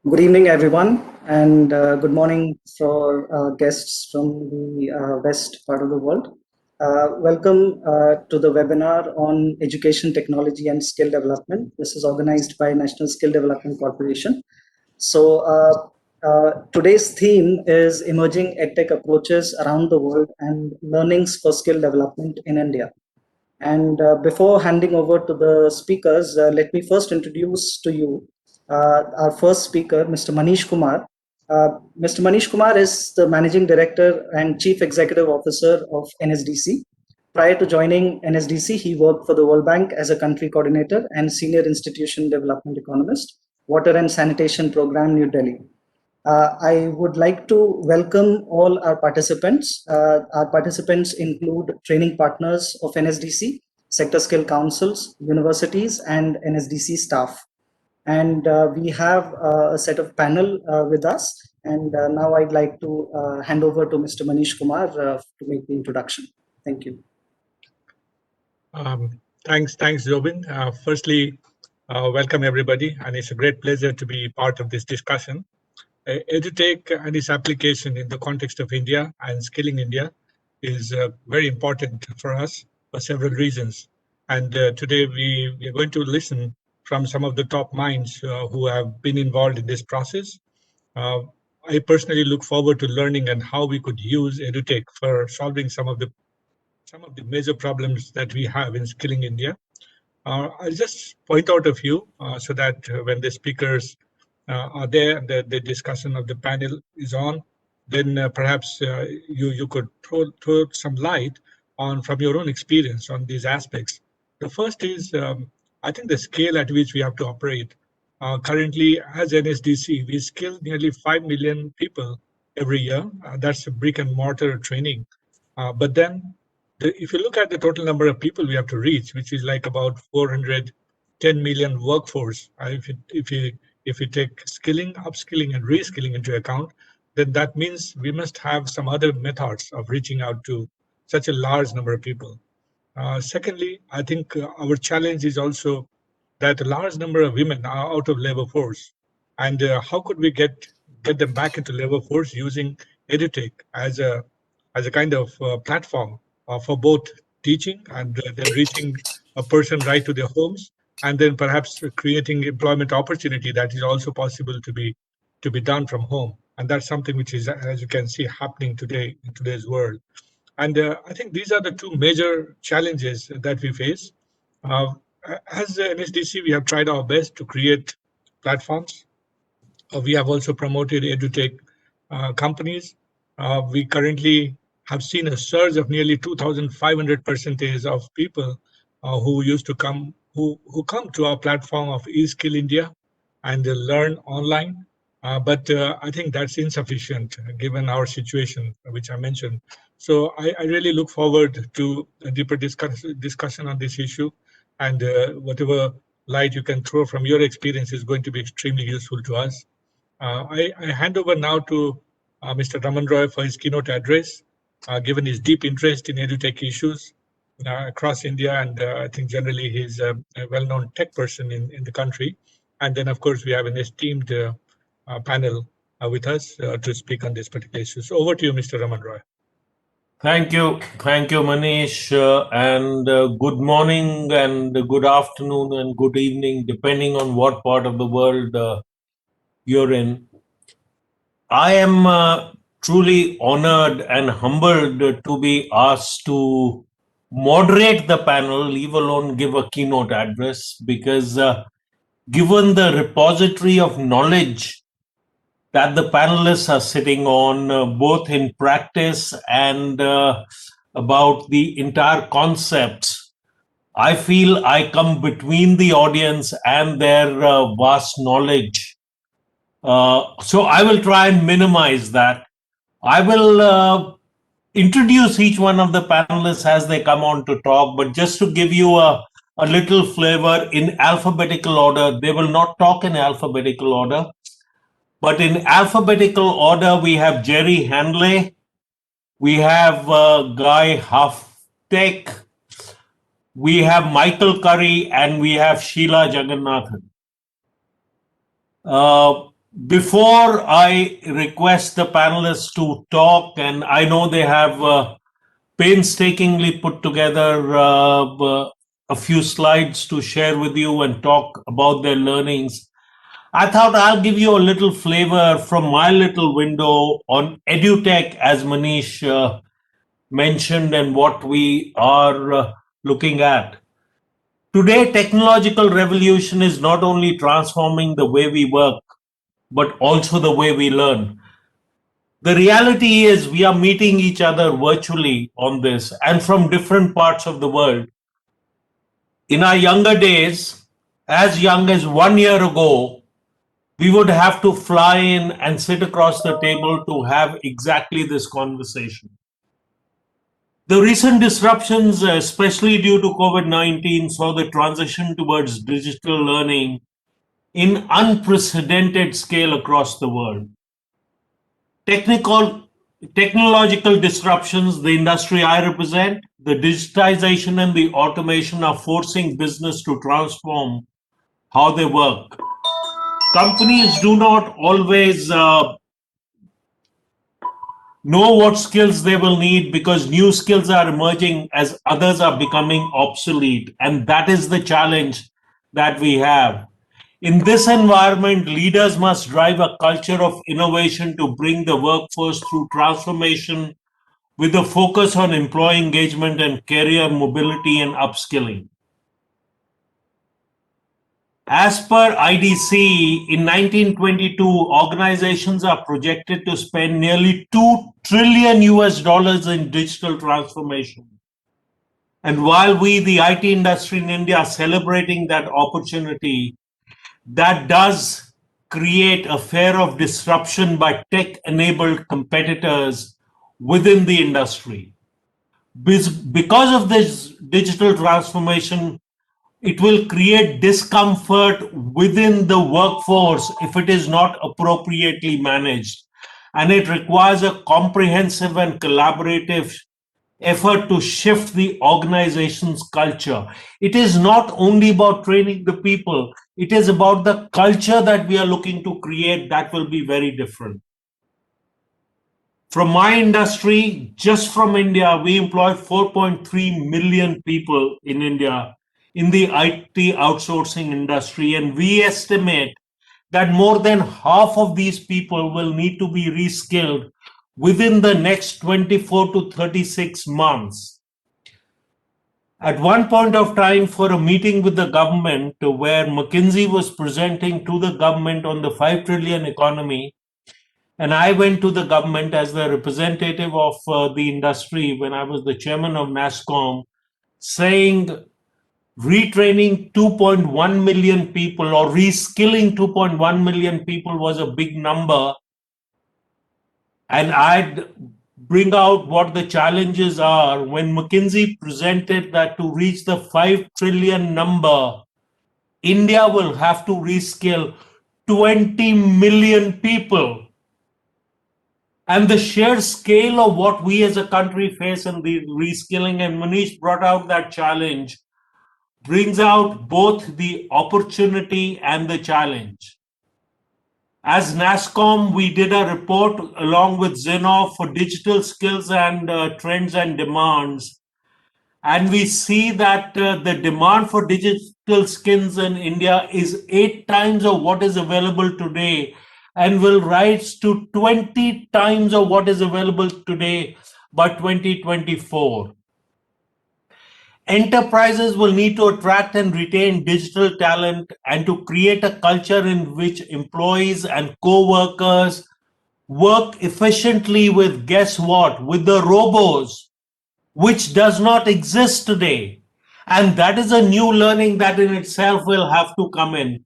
Good evening, everyone, and good morning for guests from the west part of the world. Welcome to the webinar on education technology and skill development. This is organized by National Skill Development Corporation. Today's theme is Emerging EdTech Approaches around the world and learnings for skill development in India. And before handing over to the speakers, let me first introduce to you our first speaker, Mr. Manish Kumar. Mr. Manish Kumar is the Managing Director and Chief Executive Officer of NSDC. Prior to joining NSDC, he worked for the World Bank as a country coordinator and senior institution development economist, Water and Sanitation Program, New Delhi. I would like to welcome all our participants. Our participants include training partners of NSDC, sector skill councils, universities, and NSDC staff. And we have a set of panel with us. And now I'd like to hand over to Mr. Manish Kumar to make the introduction. Thank you. Thanks, Robin. Firstly, welcome everybody, and it's a great pleasure to be part of this discussion. EdTech and its application in the context of India and skilling India is very important for us for several reasons. And today we are going to listen from some of the top minds who have been involved in this process. I personally look forward to learning and how we could use EdTech for solving some of the major problems that we have in skilling India. I'll just point out a few so that when the speakers are there and the discussion of the panel is on, then perhaps you could throw some light on from your own experience on these aspects. The first is, I think the scale at which we have to operate. Currently, as NSDC, we skill nearly 5 million people every year. That's a brick and mortar training. But then if you look at the total number of people we have to reach, which is like about 410 million workforce, if you take skilling, upskilling, and reskilling into account, then that means we must have some other methods of reaching out to such a large number of people. Secondly, I think our challenge is also that a large number of women are out of labor force, and how could we get them back into labor force using EdTech as a kind of platform for both teaching and then reaching a person right to their homes, and then perhaps creating employment opportunity that is also possible to be done from home. And that's something which is, as you can see, happening today in today's world. And I think these are the two major challenges that we face. As NSDC, we have tried our best to create platforms. We have also promoted EdTech companies. We currently have seen a surge of nearly 2,500% of people who used to come, who come to our platform of eSkill India and learn online. But I think that's insufficient given our situation, which I mentioned. So I really look forward to a deeper discussion on this issue, and whatever light you can throw from your experience is going to be extremely useful to us. I hand over now to Mr. Raman Roy for his keynote address, given his deep interest in EdTech issues across India, and I think generally he's a well-known tech person in the country. And then, of course, we have an esteemed panel with us to speak on this particular issue. So over to you, Mr. Raman Roy. Thank you, Manish, and good morning and good afternoon and good evening, depending on what part of the world you're in. I am truly honored and humbled to be asked to moderate the panel, leave alone give a keynote address, because given the repository of knowledge that the panelists are sitting on, both in practice and about the entire concepts, I feel I come between the audience and their vast knowledge. So I will try and minimize that. I will introduce each one of the panelists as they come on to talk, but just to give you a little flavor in alphabetical order, they will not talk in alphabetical order. But in alphabetical order, we have Jerry Hanley, we have Guy Haftek, we have Michael Curry, and we have Sheila Jagannathan. Before I request the panelists to talk, and I know they have painstakingly put together a few slides to share with you and talk about their learnings, I thought I'll give you a little flavor from my little window on EduTech, as Manish mentioned, and what we are looking at. Today, technological revolution is not only transforming the way we work, but also the way we learn. The reality is we are meeting each other virtually on this and from different parts of the world. In our younger days, as young as 1 year ago, we would have to fly in and sit across the table to have exactly this conversation. The recent disruptions, especially due to COVID-19, saw the transition towards digital learning in unprecedented scale across the world. Technological disruptions, the industry I represent, the digitization and the automation are forcing business to transform how they work. Companies do not always know what skills they will need because new skills are emerging as others are becoming obsolete. And that is the challenge that we have. In this environment, leaders must drive a culture of innovation to bring the workforce through transformation with a focus on employee engagement and career mobility and upskilling. As per IDC, in 1922, organizations are projected to spend nearly $2 trillion in digital transformation. And while we, the IT industry in India, are celebrating that opportunity, that does create a fear of disruption by tech-enabled competitors within the industry. Because of this digital transformation, it will create discomfort within the workforce if it is not appropriately managed. And it requires a comprehensive and collaborative effort to shift the organization's culture. It is not only about training the people, it is about the culture that we are looking to create that will be very different. From my industry, just from India, we employ 4.3 million people in India in the IT outsourcing industry, and we estimate that more than half of these people will need to be reskilled within the next 24 to 36 months. At one point of time, for a meeting with the government where McKinsey was presenting to the government on the 5 trillion economy, and I went to the government as the representative of the industry when I was the chairman of NASSCOM, saying retraining 2.1 million people or reskilling 2.1 million people was a big number. And I'd bring out what the challenges are. When McKinsey presented that to reach the 5 trillion number, India will have to reskill 20 million people. And the sheer scale of what we as a country face in the reskilling, and Manish brought out that challenge, brings out both the opportunity and the challenge. As NASSCOM, we did a report along with Zinov for digital skills and trends and demands. And we see that the demand for digital skills in India is 8 times of what is available today and will rise to 20 times of what is available today by 2024. Enterprises will need to attract and retain digital talent and to create a culture in which employees and co-workers work efficiently with, guess what, with the robos, which does not exist today. And that is a new learning that in itself will have to come in.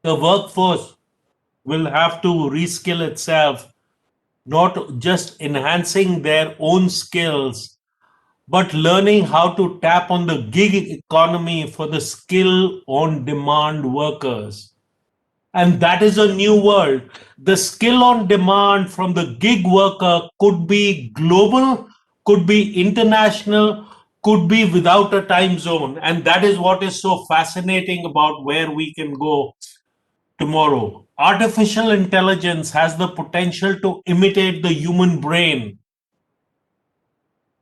The workforce will have to reskill itself, not just enhancing their own skills, but learning how to tap on the gig economy for the skill on demand workers. And that is a new world. The skill on demand from the gig worker could be global, could be international, could be without a time zone. And that is what is so fascinating about where we can go tomorrow. Artificial intelligence has the potential to imitate the human brain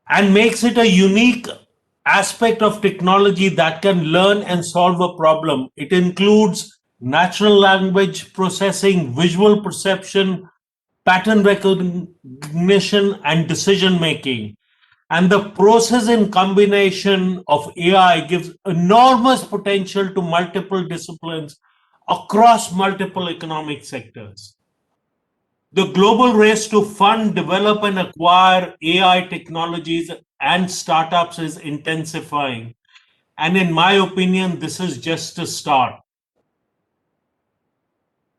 and makes it a unique aspect of technology that can learn and solve a problem. It includes natural language processing, visual perception, pattern recognition, and decision making. And the process in combination of AI gives enormous potential to multiple disciplines across multiple economic sectors. The global race to fund, develop, and acquire AI technologies and startups is intensifying. And in my opinion, this is just a start.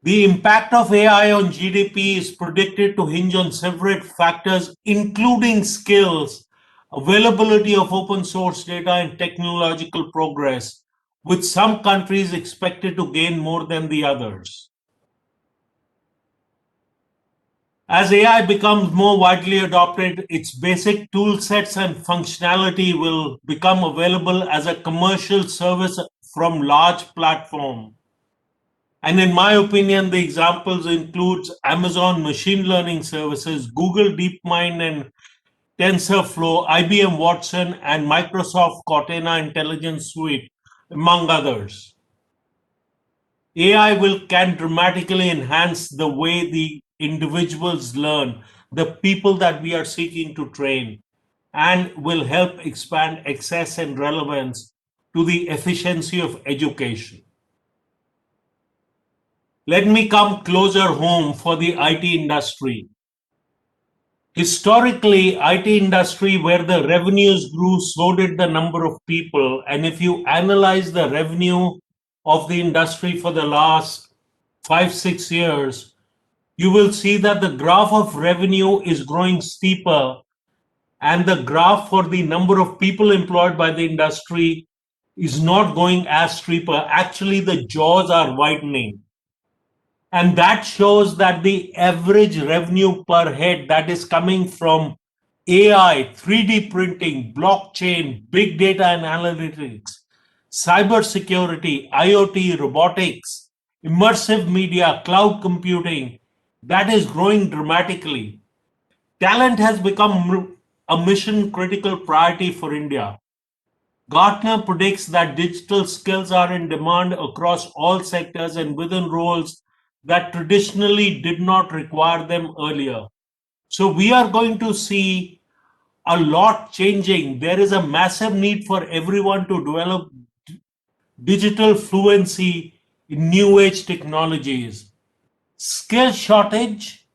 The impact of AI on GDP is predicted to hinge on several factors, including skills, availability of open source data, and technological progress, with some countries expected to gain more than the others. As AI becomes more widely adopted, its basic tool sets and functionality will become available as a commercial service from large platforms. And in my opinion, the examples includes Amazon machine learning services, Google DeepMind and TensorFlow, IBM Watson, and Microsoft Cortana Intelligence Suite, among others. AI can dramatically enhance the way the individuals learn, the people that we are seeking to train, and will help expand access and relevance to the efficiency of education. Let me come closer home for the IT industry. Historically, IT industry where the revenues grew, so did the number of people. And if you analyze the revenue of the industry for the last 5-6 years, you will see that the graph of revenue is growing steeper and the graph for the number of people employed by the industry is not going as steeper. Actually, the jaws are widening. And that shows that the average revenue per head that is coming from AI, 3D printing, blockchain, big data and analytics, cybersecurity, IoT, robotics, immersive media, cloud computing, that is growing dramatically. Talent has become a mission critical priority for India. Gartner predicts that digital skills are in demand across all sectors and within roles that traditionally did not require them earlier. So we are going to see a lot changing. There is a massive need for everyone to develop digital fluency in new age technologies. Skill shortage,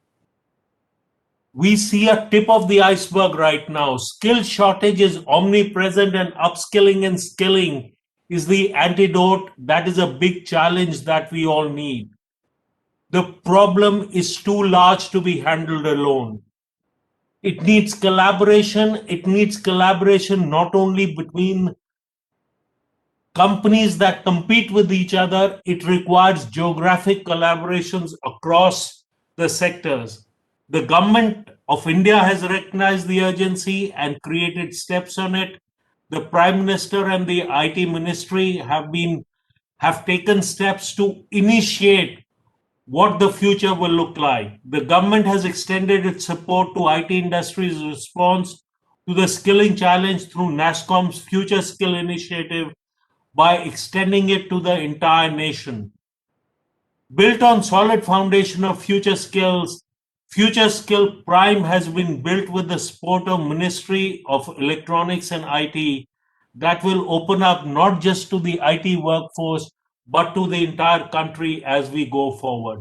we see a tip of the iceberg right now. Skill shortage is omnipresent, and upskilling and skilling is the antidote. That is a big challenge that we all need. The problem is too large to be handled alone. It needs collaboration. It needs collaboration not only between companies that compete with each other, it requires geographic collaborations across the sectors. The government of India has recognized the urgency and created steps on it. The Prime Minister and the IT Ministry have taken steps to initiate what the future will look like. The government has extended its support to IT industry's response to the skilling challenge through NASSCOM's Future Skill Initiative by extending it to the entire nation. Built on solid foundation of future skills, Future Skill Prime has been built with the support of Ministry of Electronics and IT that will open up not just to the IT workforce, but to the entire country as we go forward.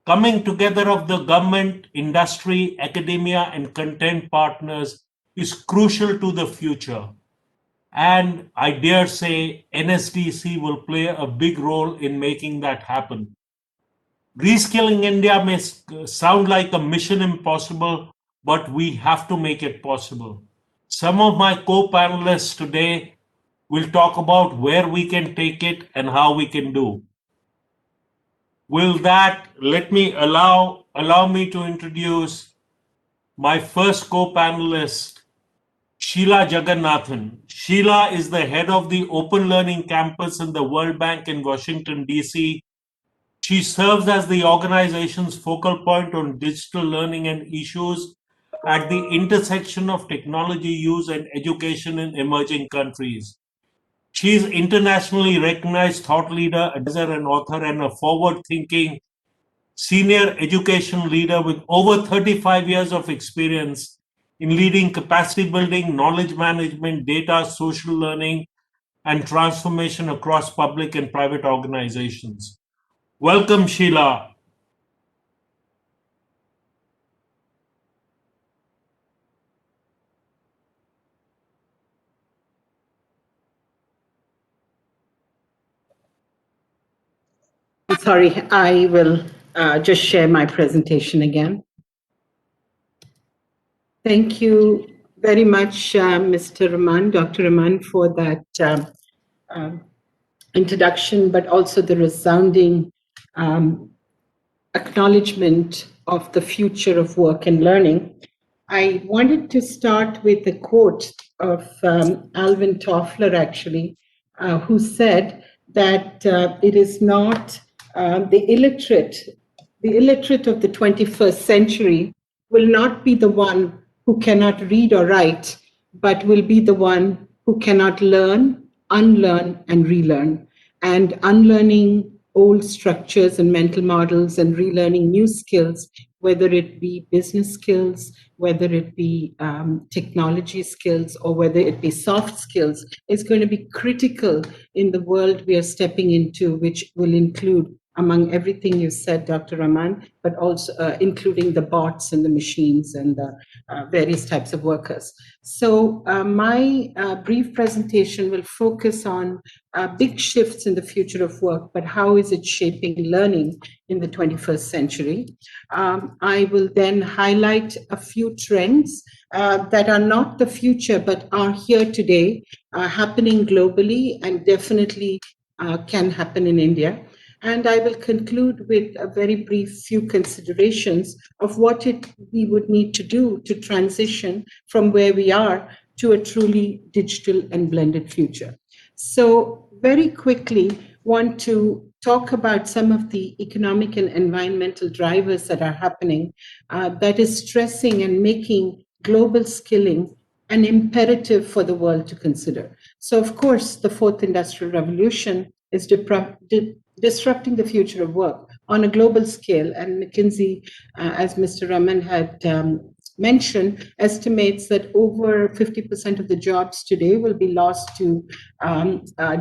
Coming together of the government, industry, academia, and content partners is crucial to the future. And I dare say NSDC will play a big role in making that happen. Reskilling India may sound like a mission impossible, but we have to make it possible. Some of my co-panelists today will talk about where we can take it and how we can do. Will that let me allow me to introduce my first co-panelist, Sheila Jagannathan. Sheila is the head of the Open Learning Campus in the World Bank in Washington, D.C. She serves as the organization's focal point on digital learning and issues at the intersection of technology use and education in emerging countries. She is internationally recognized thought leader, advisor, and author, and a forward-thinking senior education leader with over 35 years of experience in leading capacity building, knowledge management, data, social learning, and transformation across public and private organizations. Welcome, Sheila. Sorry, I will just share my presentation again. Thank you very much, Mr. Rahman, Dr. Rahman, for that introduction, but also the resounding acknowledgement of the future of work and learning. I wanted to start with a quote of Alvin Toffler, actually, who said that it is not the illiterate of the 21st century will not be the one who cannot read or write, but will be the one who cannot learn, unlearn, and relearn. And unlearning old structures and mental models and relearning new skills, whether it be business skills, whether it be technology skills, or whether it be soft skills, is going to be critical in the world we are stepping into, which will include, among everything you said, Dr. Rahman, but also including the bots and the machines and the various types of workers. So my brief presentation will focus on big shifts in the future of work, but how is it shaping learning in the 21st century? I will then highlight a few trends that are not the future, but are here today, happening globally and definitely can happen in India. And I will conclude with a very brief few considerations of what we would need to do to transition from where we are to a truly digital and blended future. So very quickly, want to talk about some of the economic and environmental drivers that are happening that is stressing and making global skilling an imperative for the world to consider. So of course, the fourth industrial revolution is disrupting the future of work on a global scale. And McKinsey, as Mr. Raman had mentioned, estimates that over 50% of the jobs today will be lost to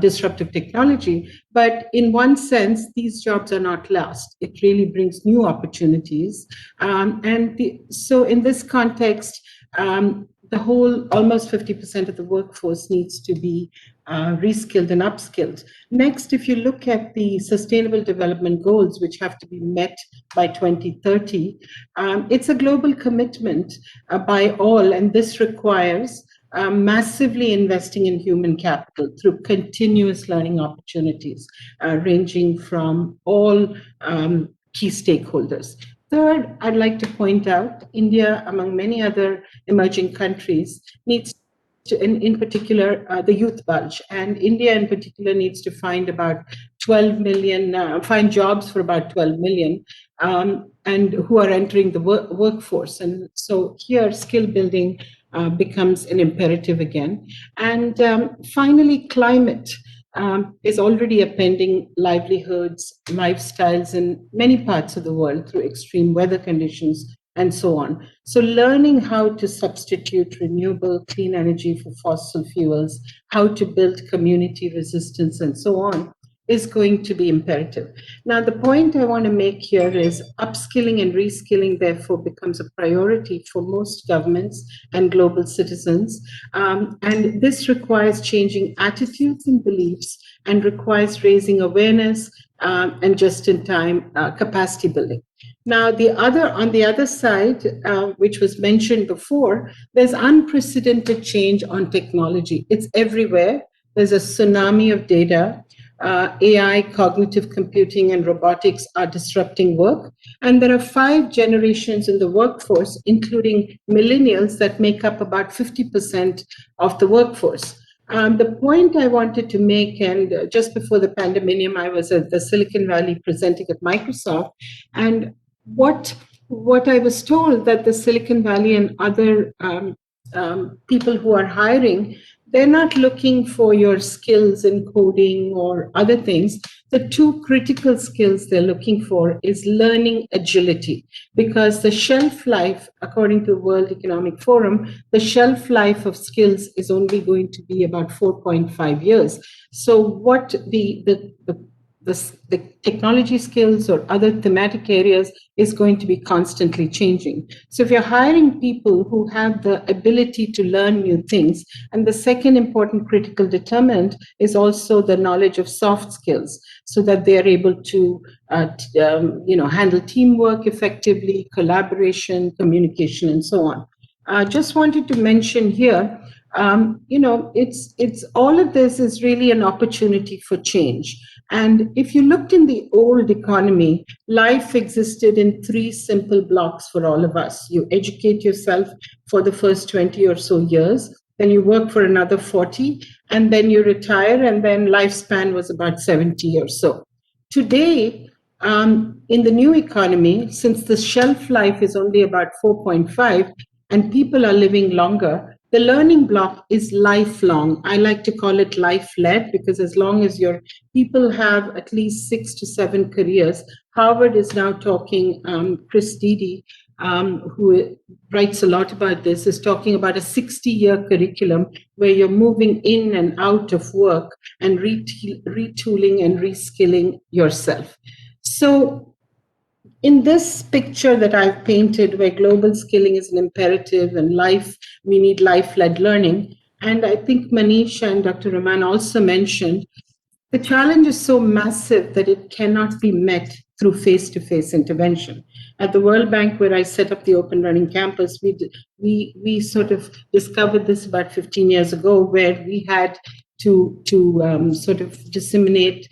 disruptive technology. But in one sense, these jobs are not lost. It really brings new opportunities. So in this context, the whole almost 50% of the workforce needs to be reskilled and upskilled. Next, if you look at the Sustainable Development Goals, which have to be met by 2030, it's a global commitment by all, and this requires massively investing in human capital through continuous learning opportunities, ranging from all key stakeholders. Third, I'd like to point out India, among many other emerging countries, needs to, in particular, the youth bulge. And India in particular needs to find about 12 million, find jobs for about 12 million, and who are entering the workforce. And so here, skill building becomes an imperative again. And finally, climate is already upending livelihoods, lifestyles in many parts of the world through extreme weather conditions and so on. So learning how to substitute renewable clean energy for fossil fuels, how to build community resistance and so on, is going to be imperative. Now, the point I want to make here is upskilling and reskilling, therefore, becomes a priority for most governments and global citizens. And this requires changing attitudes and beliefs and requires raising awareness and just-in-time capacity building. Now, on the other side, which was mentioned before, there's unprecedented change on technology. It's everywhere. There's a tsunami of data. AI, cognitive computing, and robotics are disrupting work. And there are 5 generations in the workforce, including millennials, that make up about 50% of the workforce. The point I wanted to make, and just before the pandemonium, I was at the Silicon Valley presenting at Microsoft, and what I was told that the Silicon Valley and other people who are hiring, they're not looking for your skills in coding or other things. The 2 critical skills they're looking for is learning agility, because the shelf life, according to the World Economic Forum, the shelf life of skills is only going to be about 4.5 years. So what the technology skills or other thematic areas is going to be constantly changing. So if you're hiring people who have the ability to learn new things, and the second important critical determinant is also the knowledge of soft skills, so that they are able to handle teamwork effectively, collaboration, communication, and so on. I just wanted to mention here, it's all of this is really an opportunity for change. And if you looked in the old economy, life existed in 3 simple blocks for all of us. You educate yourself for the first 20 or so years, then you work for another 40, and then you retire, and then lifespan was about 70 or so. Today, in the new economy, since the shelf life is only about 4.5 and people are living longer, the learning block is lifelong. I like to call it life-led, because as long as your people have at least 6 to 7 careers, Harvard is now talking, Chris Dede, who writes a lot about this, is talking about a 60-year curriculum where you're moving in and out of work and retooling and reskilling yourself. So in this picture that I've painted, where global skilling is an imperative and we need life-led learning, and I think Manish and Dr. Rahman also mentioned, the challenge is so massive that it cannot be met through face-to-face intervention. At the World Bank, where I set up the Open Learning Campus, we sort of discovered this about 15 years ago, where we had to sort of disseminate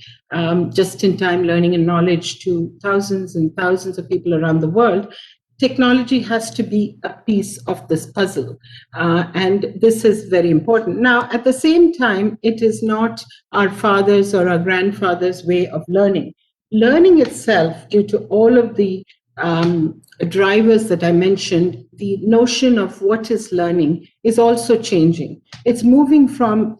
just-in-time learning and knowledge to thousands and thousands of people around the world. Technology has to be a piece of this puzzle, and this is very important. Now, at the same time, it is not our fathers' or our grandfathers' way of learning. Learning itself, due to all of the drivers that I mentioned, the notion of what is learning is also changing. It's moving from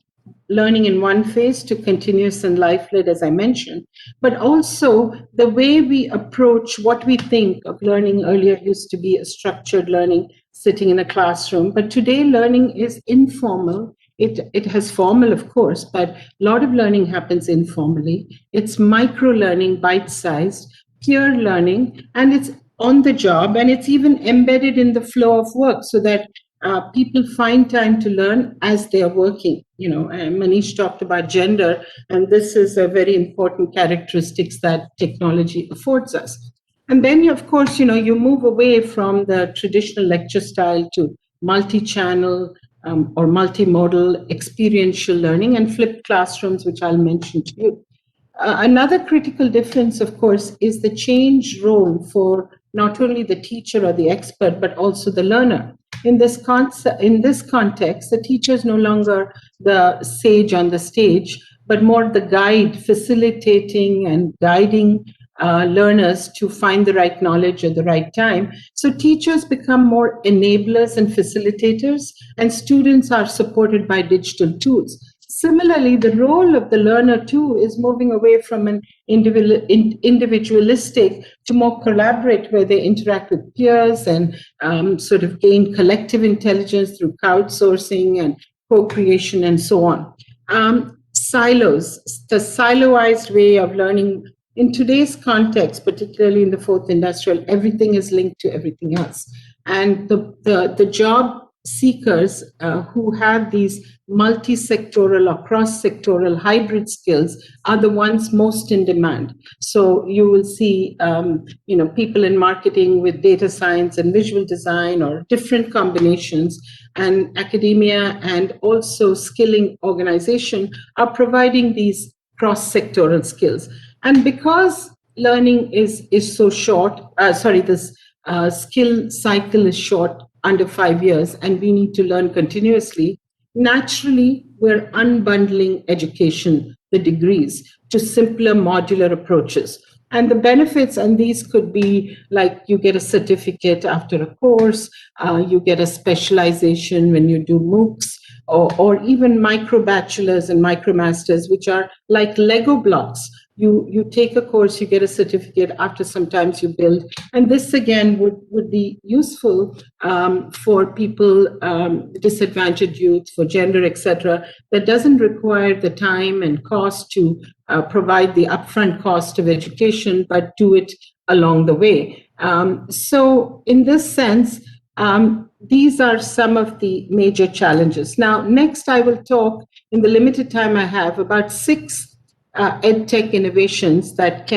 learning in one phase to continuous and life-led, as I mentioned, but also the way we approach what we think of learning. Earlier used to be a structured learning, sitting in a classroom, but today learning is informal. It has formal, of course, but a lot of learning happens informally. It's micro-learning, bite-sized, peer learning, and it's on the job, and it's even embedded in the flow of work, so that people find time to learn as they are working. Manish talked about gender, and this is a very important characteristics that technology affords us. And then, of course, you move away from the traditional lecture style to multi-channel or multimodal experiential learning and flipped classrooms, which I'll mention to you. Another critical difference, of course, is the change role for not only the teacher or the expert, but also the learner. In this context, the teacher is no longer the sage on the stage, but more the guide, facilitating and guiding learners to find the right knowledge at the right time. So teachers become more enablers and facilitators, and students are supported by digital tools. Similarly, the role of the learner too is moving away from an individualistic to more collaborate, where they interact with peers and sort of gain collective intelligence through crowdsourcing and co-creation and so on. Silos, the siloized way of learning. In today's context, particularly in the fourth industrial, everything is linked to everything else. And the job seekers who have these multi-sectoral or cross-sectoral hybrid skills are the ones most in demand. So you will see people in marketing with data science and visual design or different combinations, and academia and also skilling organization are providing these cross-sectoral skills. And because learning is so short, this skill cycle is short, under 5 years, and we need to learn continuously, naturally, we're unbundling education, the degrees, to simpler modular approaches. And the benefits, and these could be like you get a certificate after a course, you get a specialization when you do MOOCs, or even micro bachelors and micro masters, which are like Lego blocks. You take a course, you get a certificate, after sometimes you build. And this again would be useful for people, disadvantaged youth, for gender, etc., that doesn't require the time and cost to provide the upfront cost of education, but do it along the way. So in this sense, these are some of the major challenges. Now, next I will talk, in the limited time I have, about 6 EdTech innovations that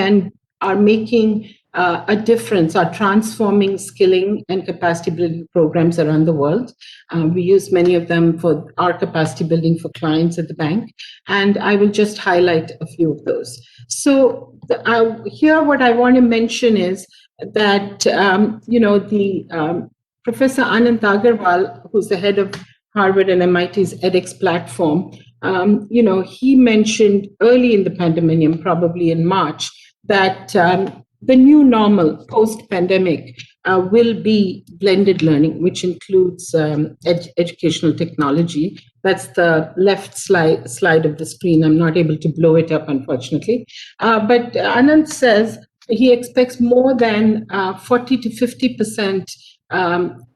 are making a difference, are transforming skilling and capacity building programs around the world. We use many of them for our capacity building for clients at the bank, and I will just highlight a few of those. So here what I want to mention is that, Professor Anant Agarwal, who's the head of Harvard and MIT's edX platform, he mentioned early in the pandemonium, probably in March, that the new normal post-pandemic will be blended learning, which includes educational technology. That's the left slide of the screen. I'm not able to blow it up, unfortunately. But Anand says he expects more than 40 to 50%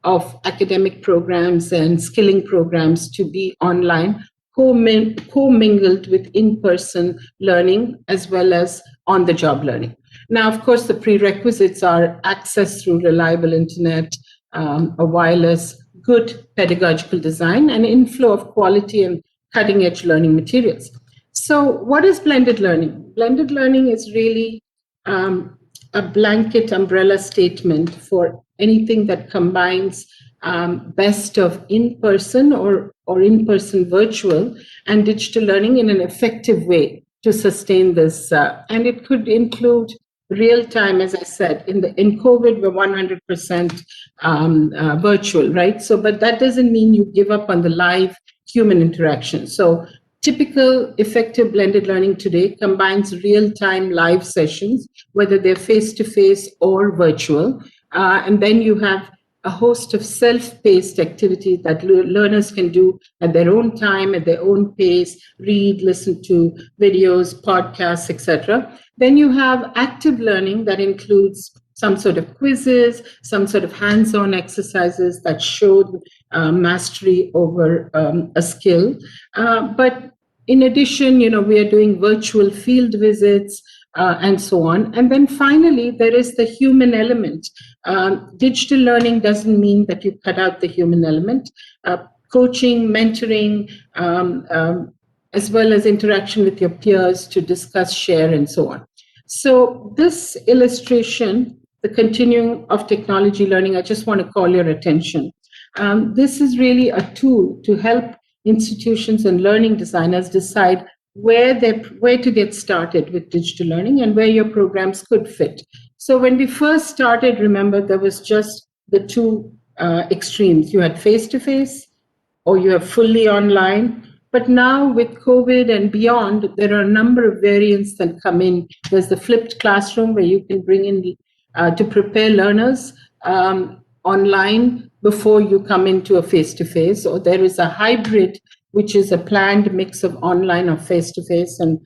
of academic programs and skilling programs to be online, co-mingled with in-person learning as well as on-the-job learning. Now, of course, the prerequisites are access through reliable internet, a wireless, good pedagogical design, and inflow of quality and cutting-edge learning materials. So what is blended learning? Blended learning is really a blanket umbrella statement for anything that combines best of in-person or in-person virtual and digital learning in an effective way to sustain this. And it could include real time, as I said. In COVID, we're 100% virtual, right? So, but that doesn't mean you give up on the live human interaction. So typical effective blended learning today combines real-time live sessions, whether they're face-to-face or virtual. And then you have a host of self-paced activities that learners can do at their own time, at their own pace, read, listen to videos, podcasts, etc. Then you have active learning that includes some sort of quizzes, some sort of hands-on exercises that show mastery over a skill. But in addition, we are doing virtual field visits, and so on. And then finally, there is the human element. Digital learning doesn't mean that you cut out the human element. Coaching, mentoring, as well as interaction with your peers to discuss, share, and so on. So this illustration, the continuum of technology learning, I just want to call your attention. This is really a tool to help institutions and learning designers decide where to get started with digital learning and where your programs could fit. So when we first started, remember, there was just the two extremes. You had face-to-face or you have fully online. But now with COVID and beyond, there are a number of variants that come in. There's the flipped classroom where you can bring in to prepare learners online before you come into a face-to-face, or there is a hybrid, which is a planned mix of online or face-to-face and,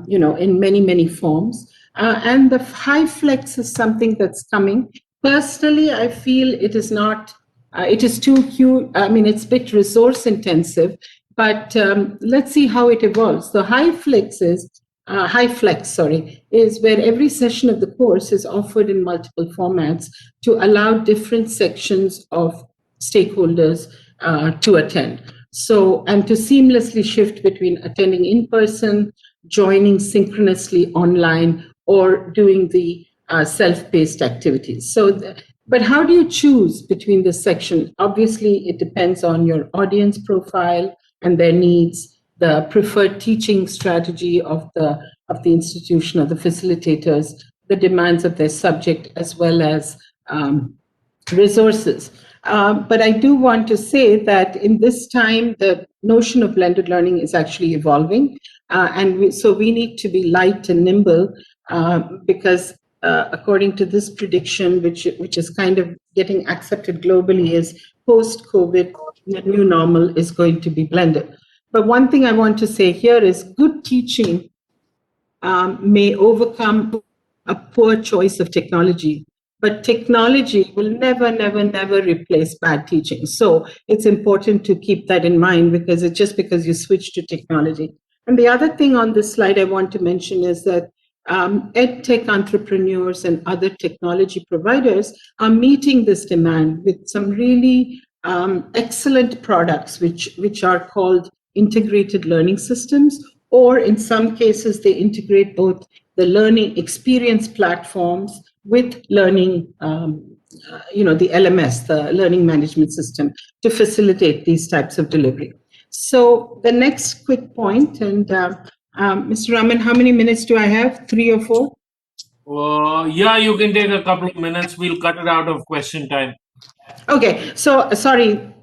in many, many forms. And the high flex is something that's coming. Personally, I feel it is not, it is too huge. I mean, it's a bit resource intensive, but let's see how it evolves. The high flex is where every session of the course is offered in multiple formats to allow different sections of stakeholders to attend. So, and to seamlessly shift between attending in person, joining synchronously online, or doing the self-paced activities. So, but how do you choose between this section? Obviously, it depends on your audience profile and their needs, the preferred teaching strategy of the institution or the facilitators, the demands of their subject, as well as resources. But I do want to say that in this time, the notion of blended learning is actually evolving. So we need to be light and nimble because according to this prediction, which is kind of getting accepted globally, is post-COVID, the new normal is going to be blended. But one thing I want to say here is good teaching may overcome a poor choice of technology, but technology will never, never, never replace bad teaching. So it's important to keep that in mind, because it's just because you switch to technology. And the other thing on this slide I want to mention is that EdTech entrepreneurs and other technology providers are meeting this demand with some really excellent products, which are called integrated learning systems, or in some cases, they integrate both the learning experience platforms with learning, the LMS, the learning management system, to facilitate these types of delivery. So the next quick point, and Mr. Raman, how many minutes do I have? 3 or 4? Yeah, you can take a couple of minutes. We'll cut it out of question time. Okay, so sorry.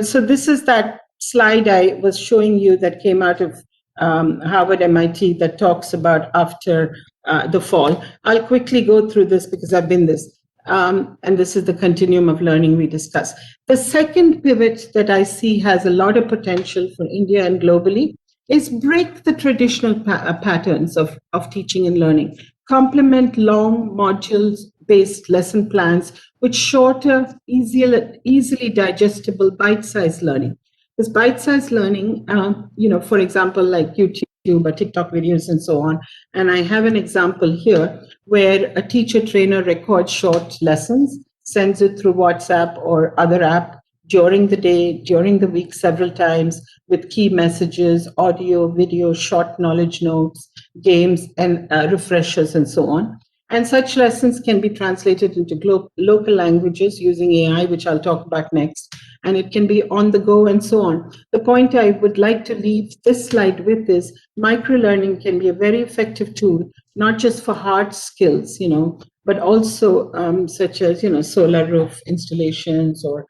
So this is that slide I was showing you that came out of Harvard, MIT, that talks about after the fall. I'll quickly go through this because I've been this. And this is the continuum of learning we discussed. The second pivot that I see has a lot of potential for India and globally is break the traditional patterns of teaching and learning. Complement long modules-based lesson plans with shorter, easily digestible bite-sized learning. This bite-sized learning, for example, like YouTube or TikTok videos and so on. And I have an example here where a teacher trainer records short lessons, sends it through WhatsApp or other app during the day, during the week, several times, with key messages, audio, video, short knowledge notes, games, and refreshers, and so on. And such lessons can be translated into local languages using AI, which I'll talk about next. And it can be on the go and so on. The point I would like to leave this slide with is microlearning can be a very effective tool, not just for hard skills, but also such as, solar roof installations or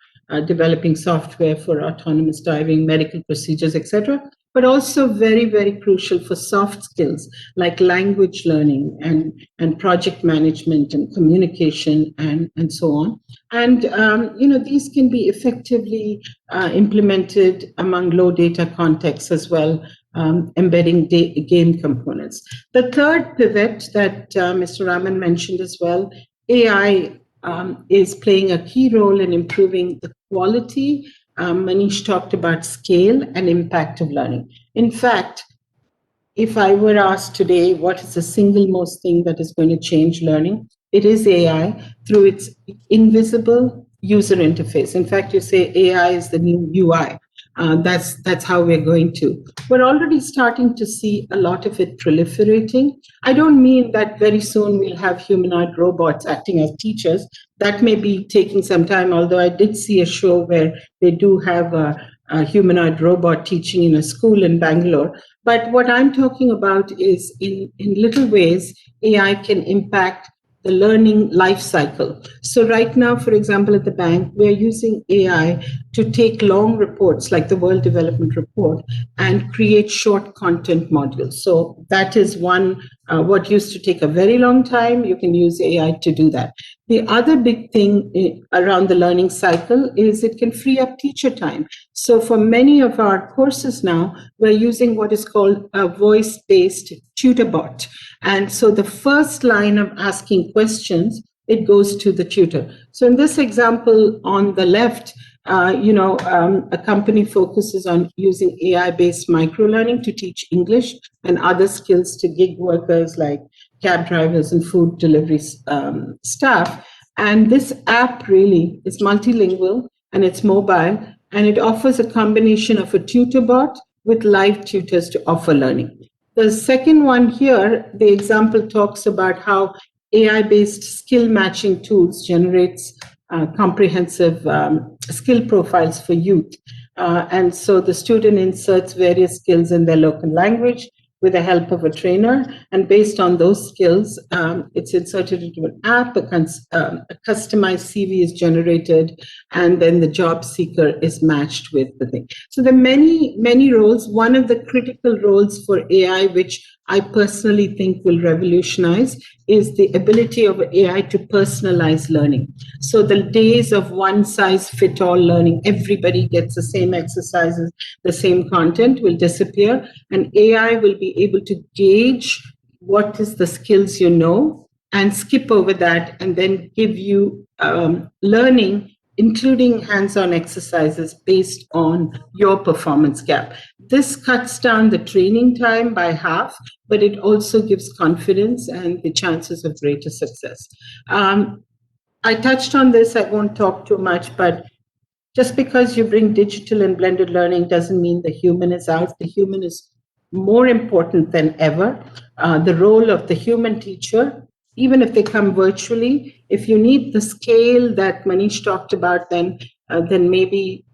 developing software for autonomous driving, medical procedures, etc., but also very, very crucial for soft skills like language learning and project management and communication and so on. And, these can be effectively implemented among low data contexts as well, embedding game components. The third pivot that Mr. Raman mentioned as well, AI is playing a key role in improving the quality. Manish talked about scale and impact of learning. In fact, if I were asked today what is the single most thing that is going to change learning, it is AI through its invisible user interface. In fact, you say AI is the new UI. That's how we're going to. We're already starting to see a lot of it proliferating. I don't mean that very soon we'll have humanoid robots acting as teachers. That may be taking some time, although I did see a show where they do have a humanoid robot teaching in a school in Bangalore. But what I'm talking about is in little ways, AI can impact the learning life cycle. So right now, for example, at the bank, we're using AI to take long reports like the World Development Report and create short content modules. So that is one, what used to take a very long time, you can use AI to do that. The other big thing around the learning cycle is it can free up teacher time. So for many of our courses now, we're using what is called a voice-based tutor bot. And so the first line of asking questions, it goes to the tutor. So in this example on the left, a company focuses on using AI-based microlearning to teach English and other skills to gig workers like cab drivers and food delivery staff. And this app really is multilingual and it's mobile, and it offers a combination of a tutor bot with live tutors to offer learning. The second one here, the example talks about how AI-based skill matching tools generates comprehensive skill profiles for youth. And so the student inserts various skills in their local language with the help of a trainer, and based on those skills, it's inserted into an app, a customized CV is generated, and then the job seeker is matched with the thing. So there are many roles. One of the critical roles for AI, which I personally think will revolutionize, is the ability of AI to personalize learning. So the days of one-size-fits-all learning, everybody gets the same exercises, the same content, will disappear, and AI will be able to gauge what is the skills you know and skip over that and then give you learning, including hands-on exercises based on your performance gap. This cuts down the training time by half, but it also gives confidence and the chances of greater success. I touched on this, I won't talk too much, but just because you bring digital and blended learning doesn't mean the human is out. The human is more important than ever. The role of the human teacher, even if they come virtually, if you need the scale that Manish talked about, then maybe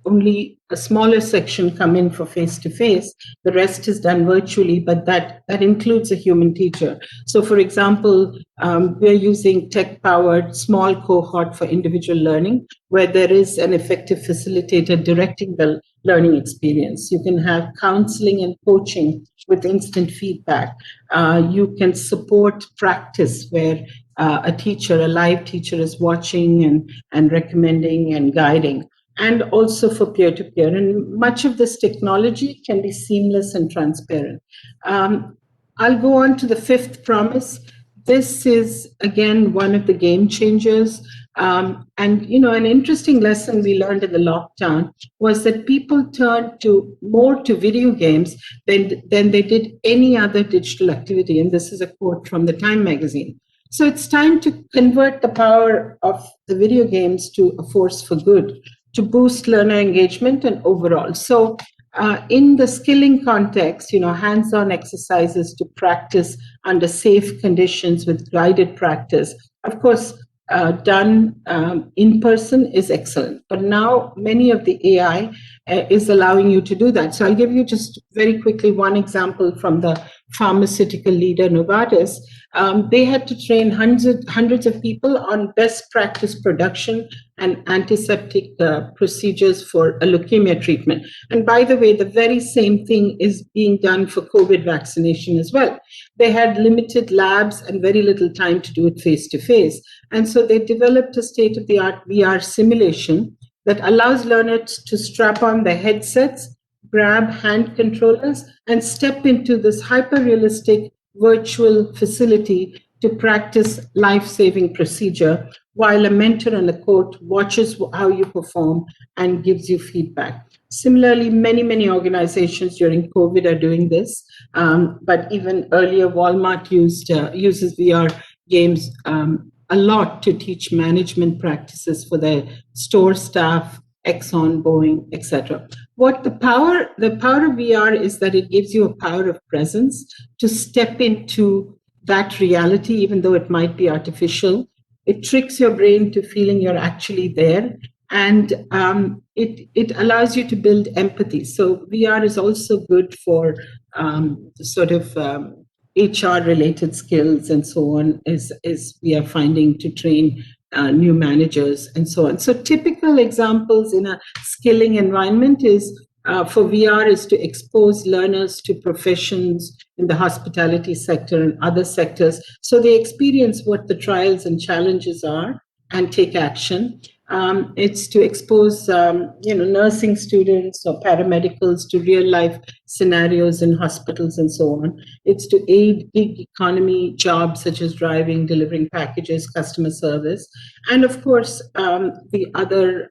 only a smaller section come in for face-to-face. The rest is done virtually, but that includes a human teacher. So, for example, we're using tech-powered small cohort for individual learning, where there is an effective facilitator directing the learning experience. You can have counseling and coaching with instant feedback. You can support practice where a live teacher is watching and recommending and guiding, and also for peer-to-peer. And much of this technology can be seamless and transparent. I'll go on to the fifth promise. This is, again, one of the game changers. And, an interesting lesson we learned in the lockdown was that people turned more to video games than they did any other digital activity. And this is a quote from the Time magazine. So it's time to convert the power of the video games to a force for good, to boost learner engagement and overall. So in the skilling context, hands-on exercises to practice under safe conditions with guided practice, of course, done in person is excellent. But now many of the AI is allowing you to do that. So I'll give you just very quickly one example from the pharmaceutical leader Novartis. They had to train hundreds of people on best practice production and antiseptic procedures for a leukemia treatment. And by the way, the very same thing is being done for COVID vaccination as well. They had limited labs and very little time to do it face-to-face. And so they developed a state-of-the-art VR simulation that allows learners to strap on their headsets, grab hand controllers, and step into this hyper-realistic virtual facility to practice life-saving procedure, while a mentor and a coach watches how you perform and gives you feedback. Similarly, many organizations during COVID are doing this, but even earlier, Walmart uses VR games a lot to teach management practices for their store staff, Exxon, Boeing, etc. What the power of VR is that it gives you a power of presence to step into that reality, even though it might be artificial. It tricks your brain to feeling you're actually there, and it allows you to build empathy. So VR is also good for HR-related skills and so on, as we are finding to train new managers and so on. So typical examples in a skilling environment is for VR is to expose learners to professions in the hospitality sector and other sectors, so they experience what the trials and challenges are and take action. It's to expose, nursing students or paramedicals to real life scenarios in hospitals and so on. It's to aid gig economy jobs such as driving, delivering packages, customer service, and of course, the other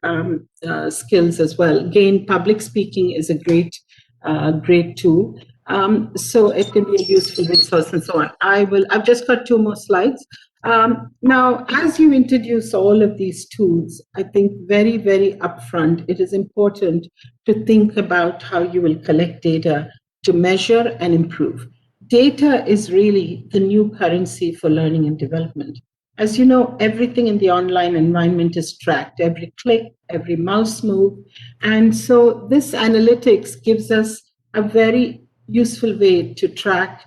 skills as well. Again, public speaking is a great tool. So it can be a useful resource and so on. I've just got 2 more slides. Now, as you introduce all of these tools, I think very, very upfront, it is important to think about how you will collect data to measure and improve. Data is really the new currency for learning and development. As you know, everything in the online environment is tracked, every click, every mouse move. And so this analytics gives us a very useful way to track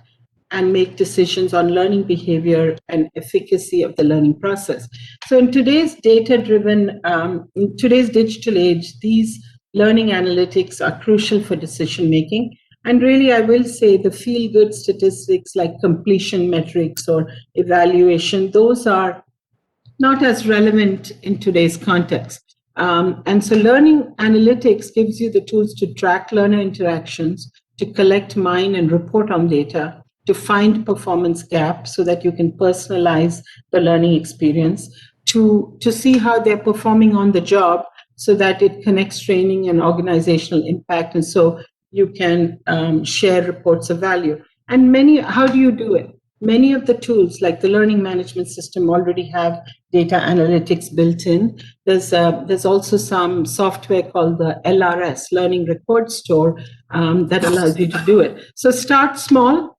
and make decisions on learning behavior and efficacy of the learning process. So in today's data-driven, in today's digital age, these learning analytics are crucial for decision making. And really, I will say the feel-good statistics like completion metrics or evaluation, those are not as relevant in today's context. And so learning analytics gives you the tools to track learner interactions, to collect, mine, and report on data, to find performance gaps so that you can personalize the learning experience, to see how they're performing on the job so that it connects training and organizational impact. And so you can share reports of value. And how do you do it? Many of the tools, like the learning management system, already have data analytics built in. There's also some software called the LRS, Learning Record Store, that allows you to do it. So start small,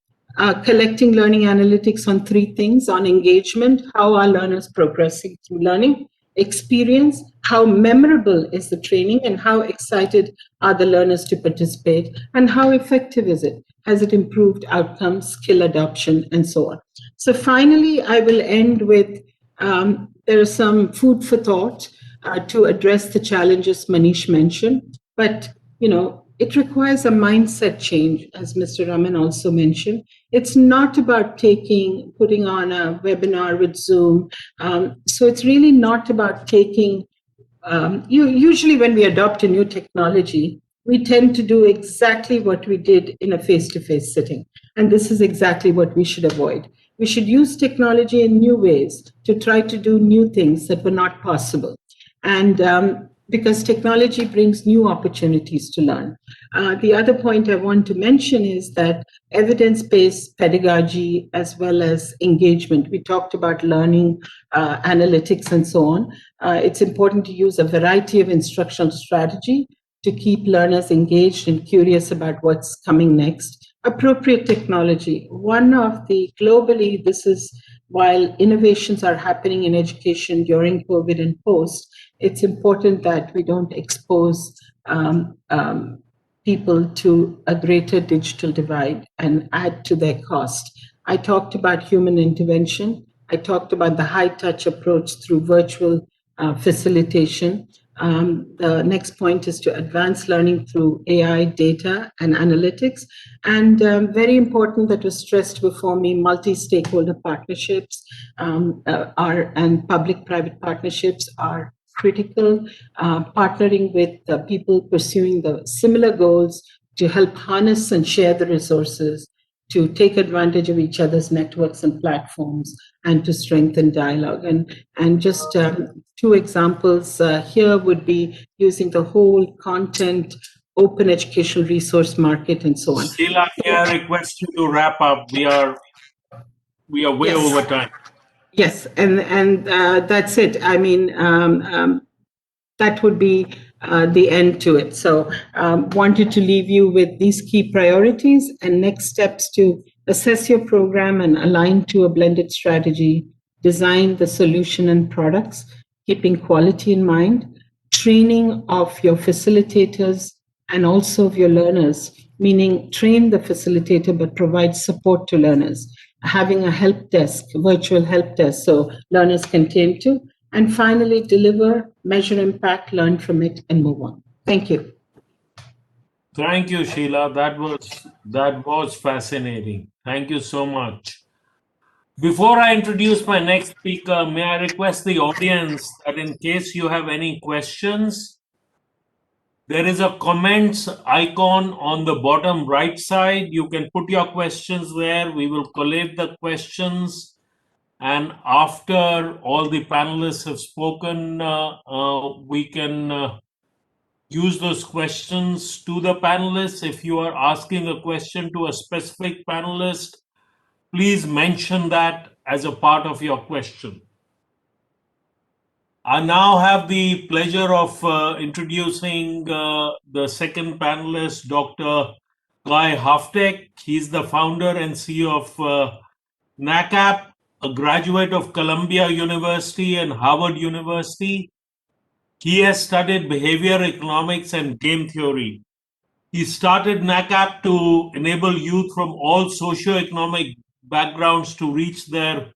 collecting learning analytics on three things: on engagement, how are learners progressing through learning; experience, how memorable is the training and how excited are the learners to participate; and how effective is it? Has it improved outcomes, skill adoption, and so on? So finally, I will end with, there is some food for thought to address the challenges Manish mentioned, but it requires a mindset change, as Mr. Raman also mentioned. It's not about putting on a webinar with Zoom. So it's really not about usually when we adopt a new technology, we tend to do exactly what we did in a face-to-face sitting. And this is exactly what we should avoid. We should use technology in new ways to try to do new things that were not possible. And because technology brings new opportunities to learn. The other point I want to mention is that evidence-based pedagogy as well as engagement. We talked about learning analytics and so on. It's important to use a variety of instructional strategy to keep learners engaged and curious about what's coming next. Appropriate technology. Globally, this is, while innovations are happening in education during COVID and post, it's important that we don't expose people to a greater digital divide and add to their cost. I talked about human intervention. I talked about the high-touch approach through virtual facilitation. The next point is to advance learning through AI, data, and analytics. And very important, that was stressed before me, multi-stakeholder partnerships and public-private partnerships are critical. Partnering with people pursuing the similar goals to help harness and share the resources, to take advantage of each other's networks and platforms, and to strengthen dialogue. And just two examples here would be using the whole content, open educational resource market, and so on. Sheila, I request you to wrap up. We are way over time. Yes, and that's it. I mean, that would be the end to it. So wanted to leave you with these key priorities and next steps to assess your program and align to a blended strategy, design the solution and products, keeping quality in mind, training of your facilitators and also of your learners, meaning train the facilitator but provide support to learners, having a help desk, virtual help desk, so learners can turn to, and finally deliver, measure impact, learn from it, and move on. Thank you. Thank you, Sheila. That was fascinating. Thank you so much. Before I introduce my next speaker, may I request the audience that in case you have any questions, there is a comments icon on the bottom right side. You can put your questions there. We will collate the questions. And after all the panelists have spoken, we can use those questions to the panelists. If you are asking a question to a specific panelist, please mention that as a part of your question. I now have the pleasure of introducing the second panelist, Dr. Guy Haftek. He's the founder and CEO of NACAP, a graduate of Columbia University and Harvard University. He has studied behavior economics and game theory. He started NACAP to enable youth from all socioeconomic backgrounds to reach their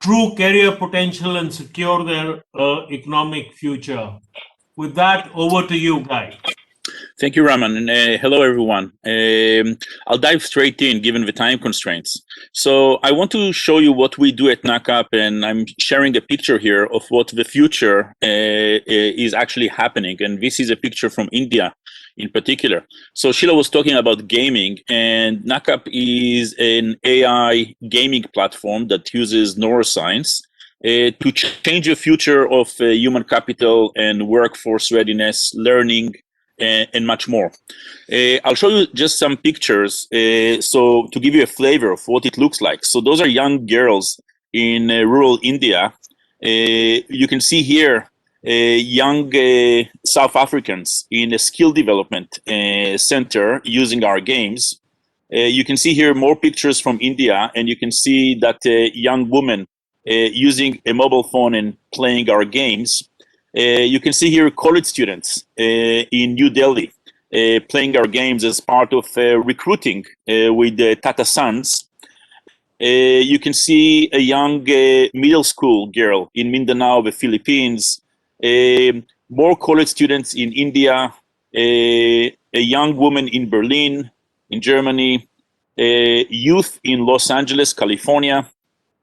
true career potential and secure their economic future. With that, over to you, Guy. Thank you, Raman, and hello, everyone. I'll dive straight in, given the time constraints. So I want to show you what we do at NACAP, and I'm sharing a picture here of what the future is actually happening. And this is a picture from India in particular. So Sheila was talking about gaming, and NACAP is an AI gaming platform that uses neuroscience to change the future of human capital and workforce readiness, learning, and much more. I'll show you just some pictures so to give you a flavor of what it looks like. So those are young girls in rural India. You can see here young South Africans in a skill development center using our games. You can see here more pictures from India, and you can see that young woman using a mobile phone and playing our games. You can see here college students in New Delhi playing our games as part of recruiting with Tata Sons. You can see a young middle school girl in Mindanao, the Philippines. More college students in India. A young woman in Berlin, in Germany. Youth in Los Angeles, California.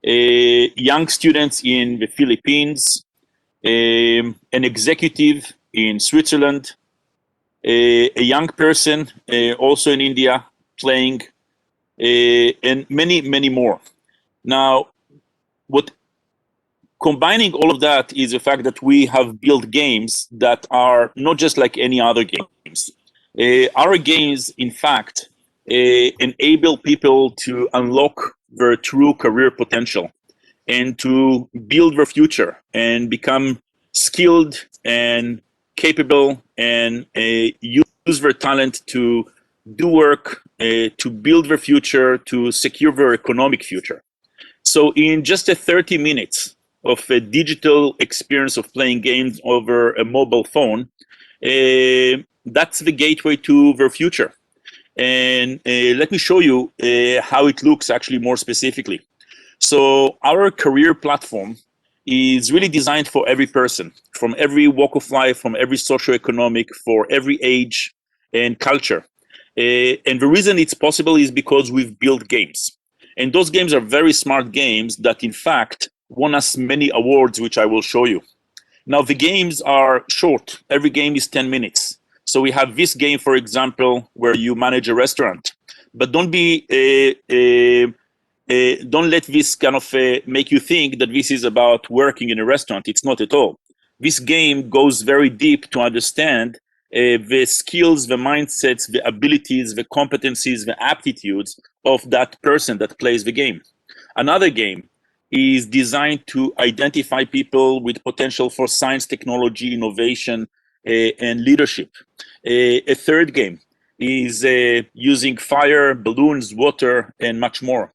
Young students in the Philippines. An executive in Switzerland, a young person also in India playing, and many, many more. Now, what combining all of that is the fact that we have built games that are not just like any other games. Our games, in fact, enable people to unlock their true career potential and to build their future and become skilled and capable and use their talent to do work, to build their future, to secure their economic future. So in just 30 minutes of a digital experience of playing games over a mobile phone, that's the gateway to their future. And let me show you how it looks actually more specifically. So our career platform is really designed for every person, from every walk of life, from every socioeconomic, for every age and culture. And the reason it's possible is because we've built games. And those games are very smart games that, in fact, won us many awards, which I will show you. Now, the games are short. Every game is 10 minutes. So we have this game, for example, where you manage a restaurant. But don't let this kind of make you think that this is about working in a restaurant. It's not at all. This game goes very deep to understand the skills, the mindsets, the abilities, the competencies, the aptitudes of that person that plays the game. Another game is designed to identify people with potential for science, technology, innovation, and leadership. A third game is using fire, balloons, water, and much more.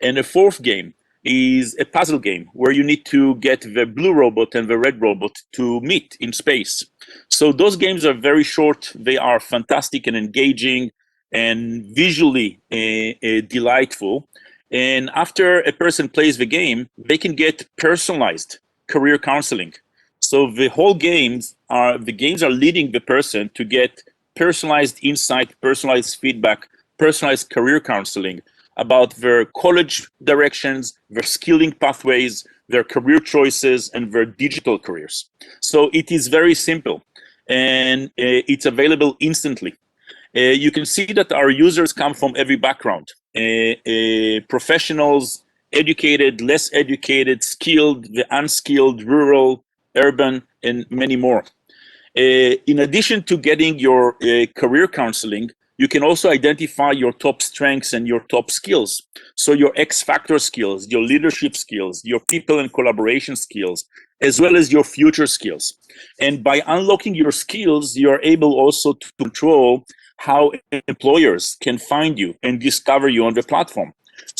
And a fourth game is a puzzle game where you need to get the blue robot and the red robot to meet in space. So those games are very short. They are fantastic and engaging and visually delightful. And after a person plays the game, they can get personalized career counseling. So the whole games are leading the person to get personalized insight, personalized feedback, personalized career counseling about their college directions, their skilling pathways, their career choices, and their digital careers. So it is very simple, and it's available instantly. You can see that our users come from every background, professionals, educated, less educated, skilled, the unskilled, rural, urban, and many more. In addition to getting your career counseling, you can also identify your top strengths and your top skills. So your X factor skills, your leadership skills, your people and collaboration skills, as well as your future skills. And by unlocking your skills, you're able also to control how employers can find you and discover you on the platform.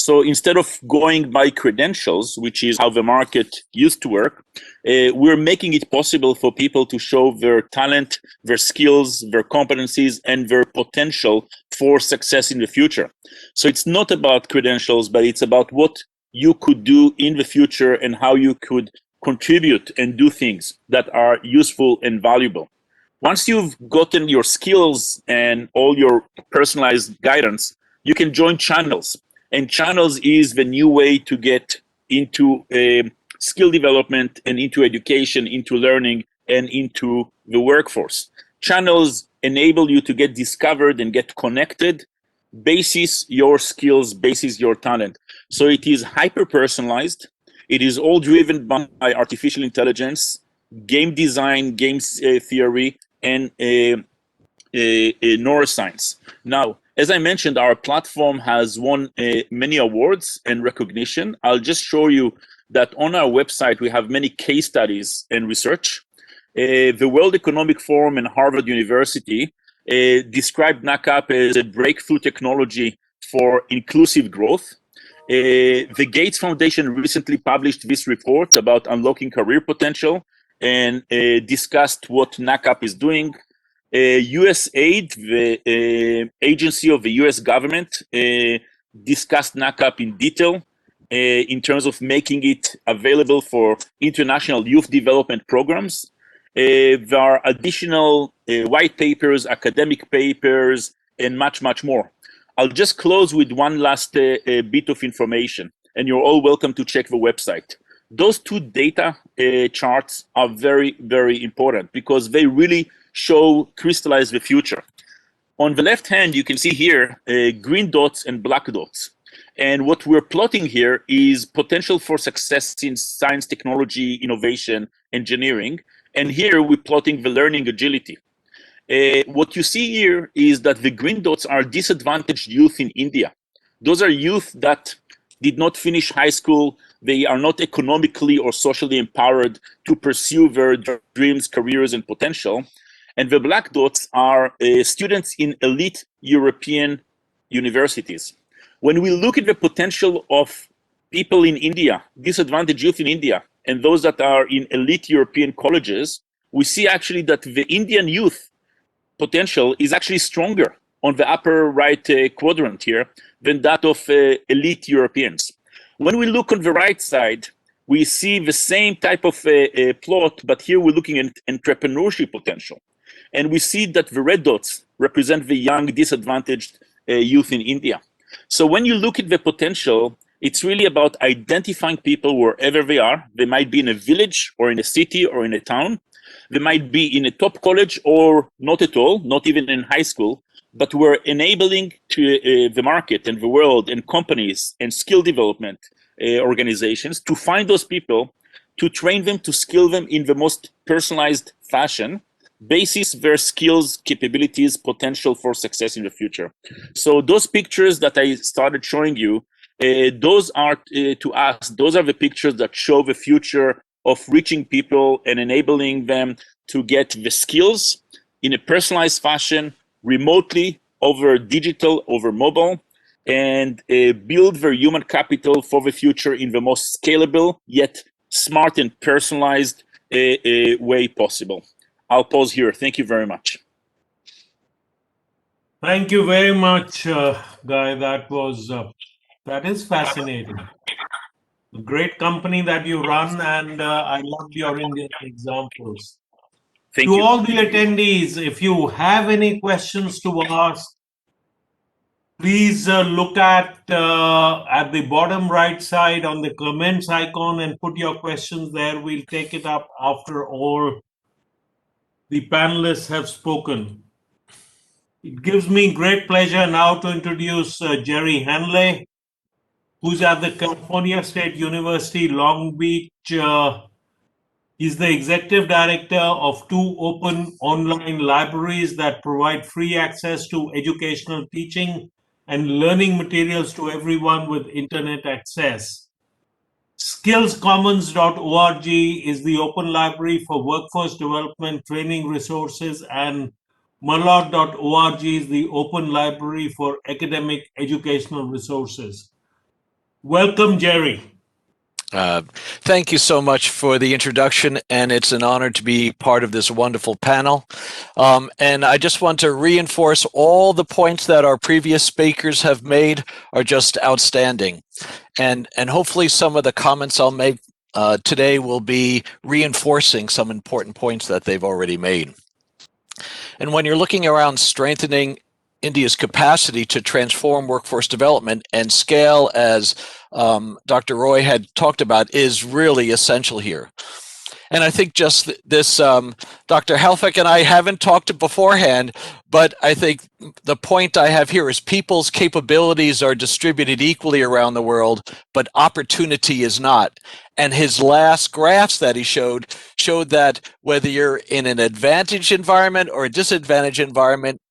So instead of going by credentials, which is how the market used to work, we're making it possible for people to show their talent, their skills, their competencies, and their potential for success in the future. So it's not about credentials, but it's about what you could do in the future and how you could contribute and do things that are useful and valuable. Once you've gotten your skills and all your personalized guidance, you can join channels. And channels is the new way to get into skill development and into education, into learning, and into the workforce. Channels enable you to get discovered and get connected, basis your skills, basis your talent. So it is hyper-personalized. It is all driven by artificial intelligence, game design, games theory, and neuroscience. Now, as I mentioned, our platform has won many awards and recognition. I'll just show you that on our website, we have many case studies and research. The World Economic Forum and Harvard University described NACAP as a breakthrough technology for inclusive growth. The Gates Foundation recently published this report about unlocking career potential and discussed what NACAP is doing. USAID, the agency of the US government, discussed NACAP in detail in terms of making it available for international youth development programs. There are additional white papers, academic papers, and much, much more. I'll just close with one last bit of information, and you're all welcome to check the website. Those two data charts are very, very important because they really crystallize the future. On the left hand, you can see here green dots and black dots. And what we're plotting here is potential for success in science, technology, innovation, engineering. And here we're plotting the learning agility. What you see here is that the green dots are disadvantaged youth in India. Those are youth that did not finish high school. They are not economically or socially empowered to pursue their dreams, careers, and potential. And the black dots are students in elite European universities. When we look at the potential of people in India, disadvantaged youth in India, and those that are in elite European colleges, we see actually that the Indian youth potential is actually stronger on the upper right quadrant here than that of elite Europeans. When we look on the right side, we see the same type of plot, but here we're looking at entrepreneurship potential. And we see that the red dots represent the young disadvantaged youth in India. So when you look at the potential, it's really about identifying people wherever they are. They might be in a village or in a city or in a town. They might be in a top college or not at all, not even in high school, but we're enabling to the market and the world and companies and skill development organizations to find those people, to train them, to skill them in the most personalized fashion, basis their skills, capabilities, potential for success in the future. So those pictures that I started showing you, those are to us, those are the pictures that show the future of reaching people and enabling them to get the skills in a personalized fashion, remotely, over digital, over mobile, and build their human capital for the future in the most scalable, yet smart and personalized way possible. I'll pause here. Thank you very much. Thank you very much, Guy. That is fascinating. A great company that you run, and I loved your Indian examples. Thank to you. all the attendees, if you have any questions to ask, please look at the bottom right side on the comments icon and put your questions there. We'll take it up after all the panelists have spoken. It gives me great pleasure now to introduce Jerry Hanley, who's at the California State University, Long Beach. He's the executive director of 2 open online libraries that provide free access to educational teaching and learning materials to everyone with internet access. Skillscommons.org is the open library for workforce development training resources, and Malad.org is the open library for academic educational resources. Welcome, Jerry. Thank you so much for the introduction, and it's an honor to be part of this wonderful panel. And I just want to reinforce all the points that our previous speakers have made are just outstanding. And hopefully some of the comments I'll make today will be reinforcing some important points that they've already made. And when you're looking around strengthening India's capacity to transform workforce development and scale, as Dr. Roy had talked about, is really essential here. And I think just this, Dr. Helfik and I haven't talked beforehand, but I think the point I have here is people's capabilities are distributed equally around the world, but opportunity is not. And his last graphs that he showed that whether you're in an advantaged environment or a disadvantaged environment,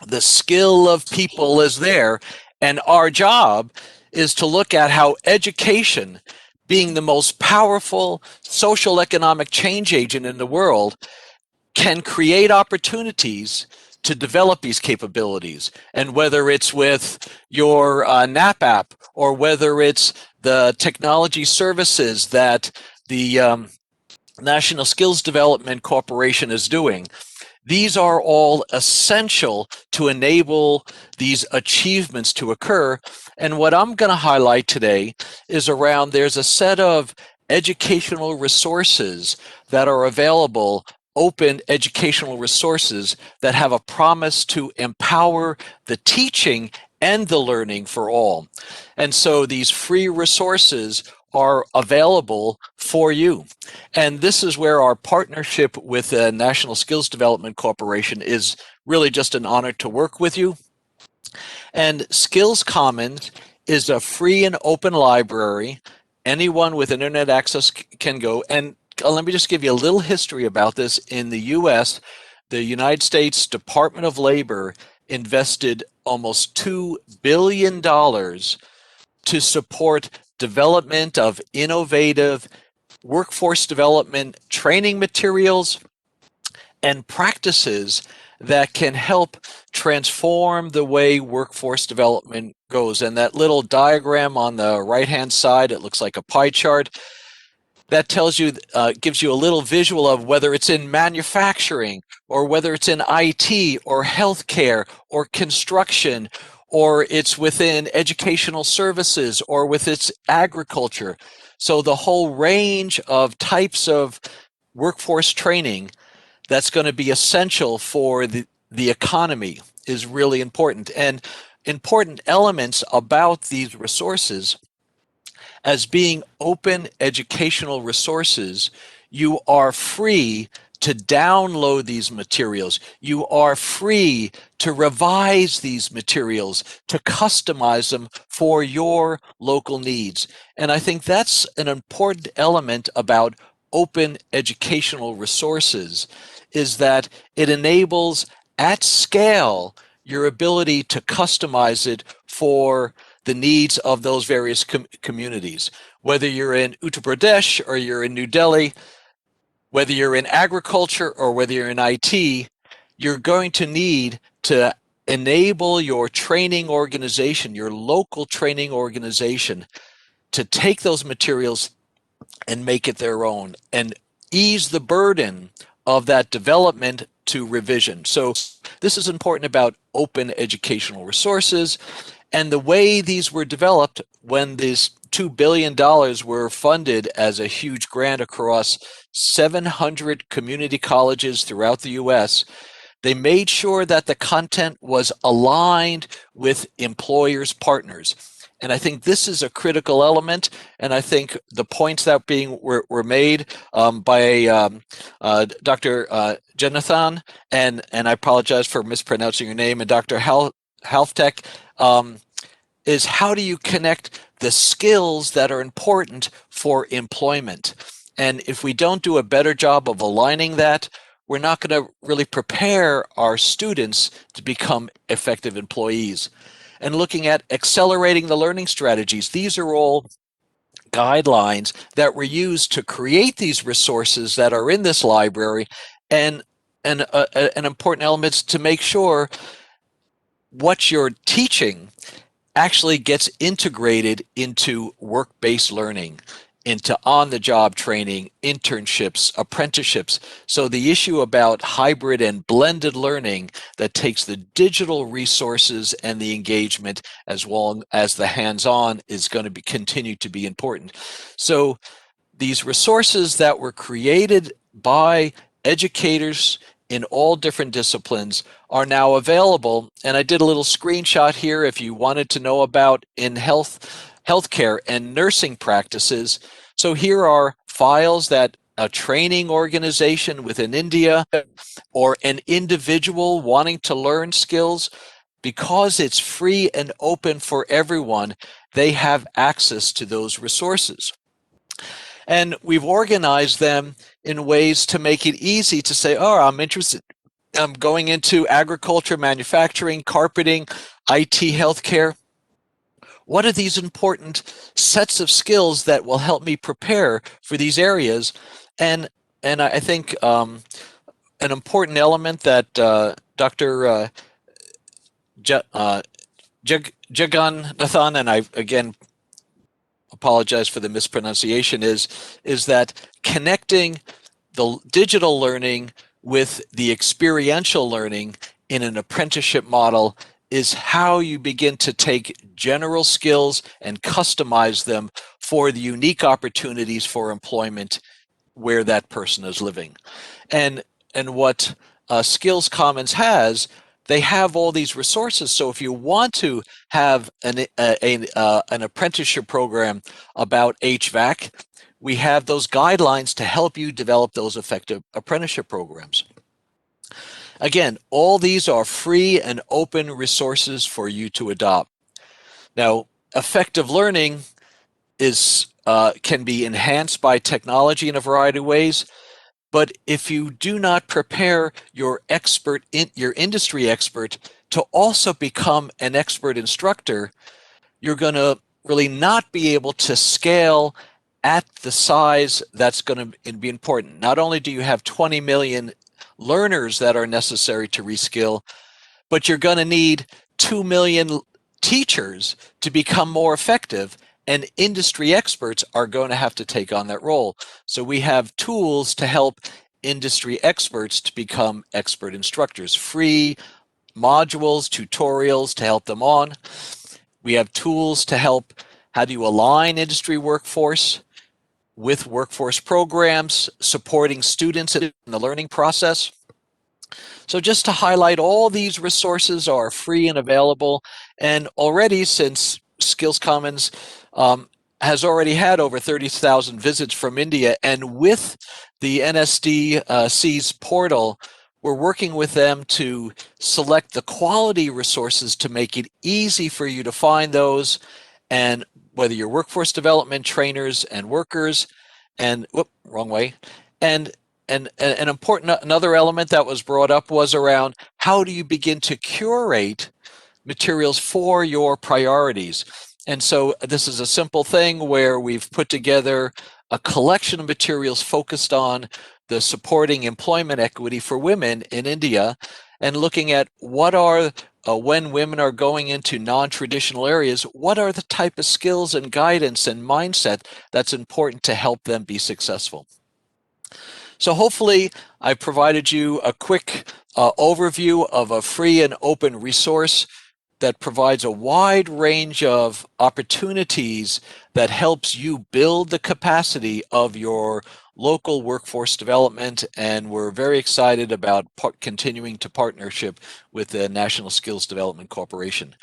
the skill of people is there. And our job is to look at how education, being the most powerful social economic change agent in the world, can create opportunities to develop these capabilities. And whether it's with your NAP app, or whether it's the technology services that the National Skills Development Corporation is doing, these are all essential to enable these achievements to occur. And what I'm going to highlight today is around there's a set of educational resources that are available, open educational resources that have a promise to empower the teaching and the learning for all. And so these free resources are available for you. And this is where our partnership with the National Skills Development Corporation is really just an honor to work with you. And Skills Commons is a free and open library. Anyone with internet access can go. And let me just give you a little history about this. In the US, the United States Department of Labor invested almost $2 billion to support development of innovative workforce development training materials and practices that can help transform the way workforce development goes. And that little diagram on the right-hand side, it looks like a pie chart, that tells you, gives you a little visual of whether it's in manufacturing, or whether it's in IT or healthcare or construction, or it's within educational services, or with its agriculture. So the whole range of types of workforce training that's going to be essential for the economy is really important. And important elements about these resources, as being open educational resources, you are free to download these materials. You are free to revise these materials, to customize them for your local needs. And I think that's an important element about open educational resources, is that it enables at scale your ability to customize it for the needs of those various communities. Whether you're in Uttar Pradesh or you're in New Delhi, whether you're in agriculture or whether you're in IT, you're going to need to enable your training organization, your local training organization, to take those materials and make it their own and ease the burden of that development to revision. So this is important about open educational resources. And the way these were developed, when these $2 billion were funded as a huge grant across 700 community colleges throughout the US, they made sure that the content was aligned with employers' partners. And I think this is a critical element. And I think the points that were made by Dr. Jonathan, and I apologize for mispronouncing your name, and Dr. Halftek, is how do you connect the skills that are important for employment? And if we don't do a better job of aligning that, we're not going to really prepare our students to become effective employees. And looking at accelerating the learning strategies, these are all guidelines that were used to create these resources that are in this library, and an important element to make sure what you're teaching actually gets integrated into work-based learning, into on-the-job training, internships, apprenticeships. So the issue about hybrid and blended learning that takes the digital resources and the engagement as well as the hands-on is going to continue to be important. So these resources that were created by educators in all different disciplines are now available. And I did a little screenshot here if you wanted to know about in healthcare and nursing practices. So here are files that a training organization within India or an individual wanting to learn skills, because it's free and open for everyone, they have access to those resources. And we've organized them in ways to make it easy to say, oh, I'm interested. I'm going into agriculture, manufacturing, carpeting, IT, healthcare. What are these important sets of skills that will help me prepare for these areas? And I think an important element that Dr. Jagannathan, and I again apologize for the mispronunciation, is that connecting the digital learning with the experiential learning in an apprenticeship model is how you begin to take general skills and customize them for the unique opportunities for employment where that person is living. And what Skills Commons has, they have all these resources. So if you want to have an apprenticeship program about HVAC, we have those guidelines to help you develop those effective apprenticeship programs. Again, all these are free and open resources for you to adopt. Now, effective learning is can be enhanced by technology in a variety of ways. But if you do not prepare your industry expert to also become an expert instructor, you're going to really not be able to scale at the size that's going to be important. Not only do you have 20 million learners that are necessary to reskill, but you're going to need 2 million teachers to become more effective, and industry experts are going to have to take on that role. So we have tools to help industry experts to become expert instructors, free modules, tutorials to help them on. We have tools to help how do you align industry workforce with workforce programs, supporting students in the learning process. So just to highlight, all these resources are free and available. And already, since Skills Commons has already had over 30,000 visits from India, and with the NSDC's portal, we're working with them to select the quality resources to make it easy for you to find those, and whether you're workforce development trainers and workers, and wrong way, and an important another element that was brought up was around how do you begin to curate materials for your priorities. And so this is a simple thing where we've put together a collection of materials focused on the supporting employment equity for women in India, and looking at what are when women are going into non-traditional areas, what are the type of skills and guidance and mindset that's important to help them be successful. So hopefully I provided you a quick overview of a free and open resource that provides a wide range of opportunities that helps you build the capacity of your local workforce development. And we're very excited about continuing to partnership with the National Skills Development Corporation.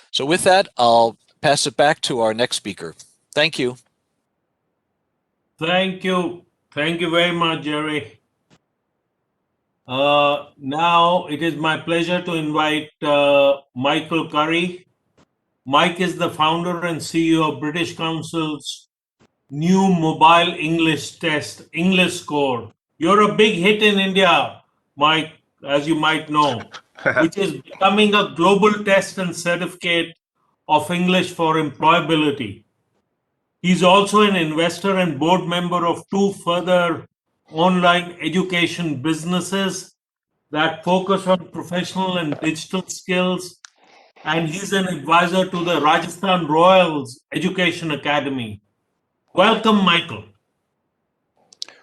So with that, I'll pass it back to our next speaker. Thank you. Thank you. Thank you very much, Jerry. Now it is my pleasure to invite Michael Curry. Mike is the founder and CEO of British Council's new mobile English test, English Score. You're a big hit in India, Mike, as you might know, which is becoming a global test and certificate of English for employability. He's also an investor and board member of 2 further online education businesses that focus on professional and digital skills and he's an advisor to the Rajasthan Royals Education Academy. Welcome, Michael.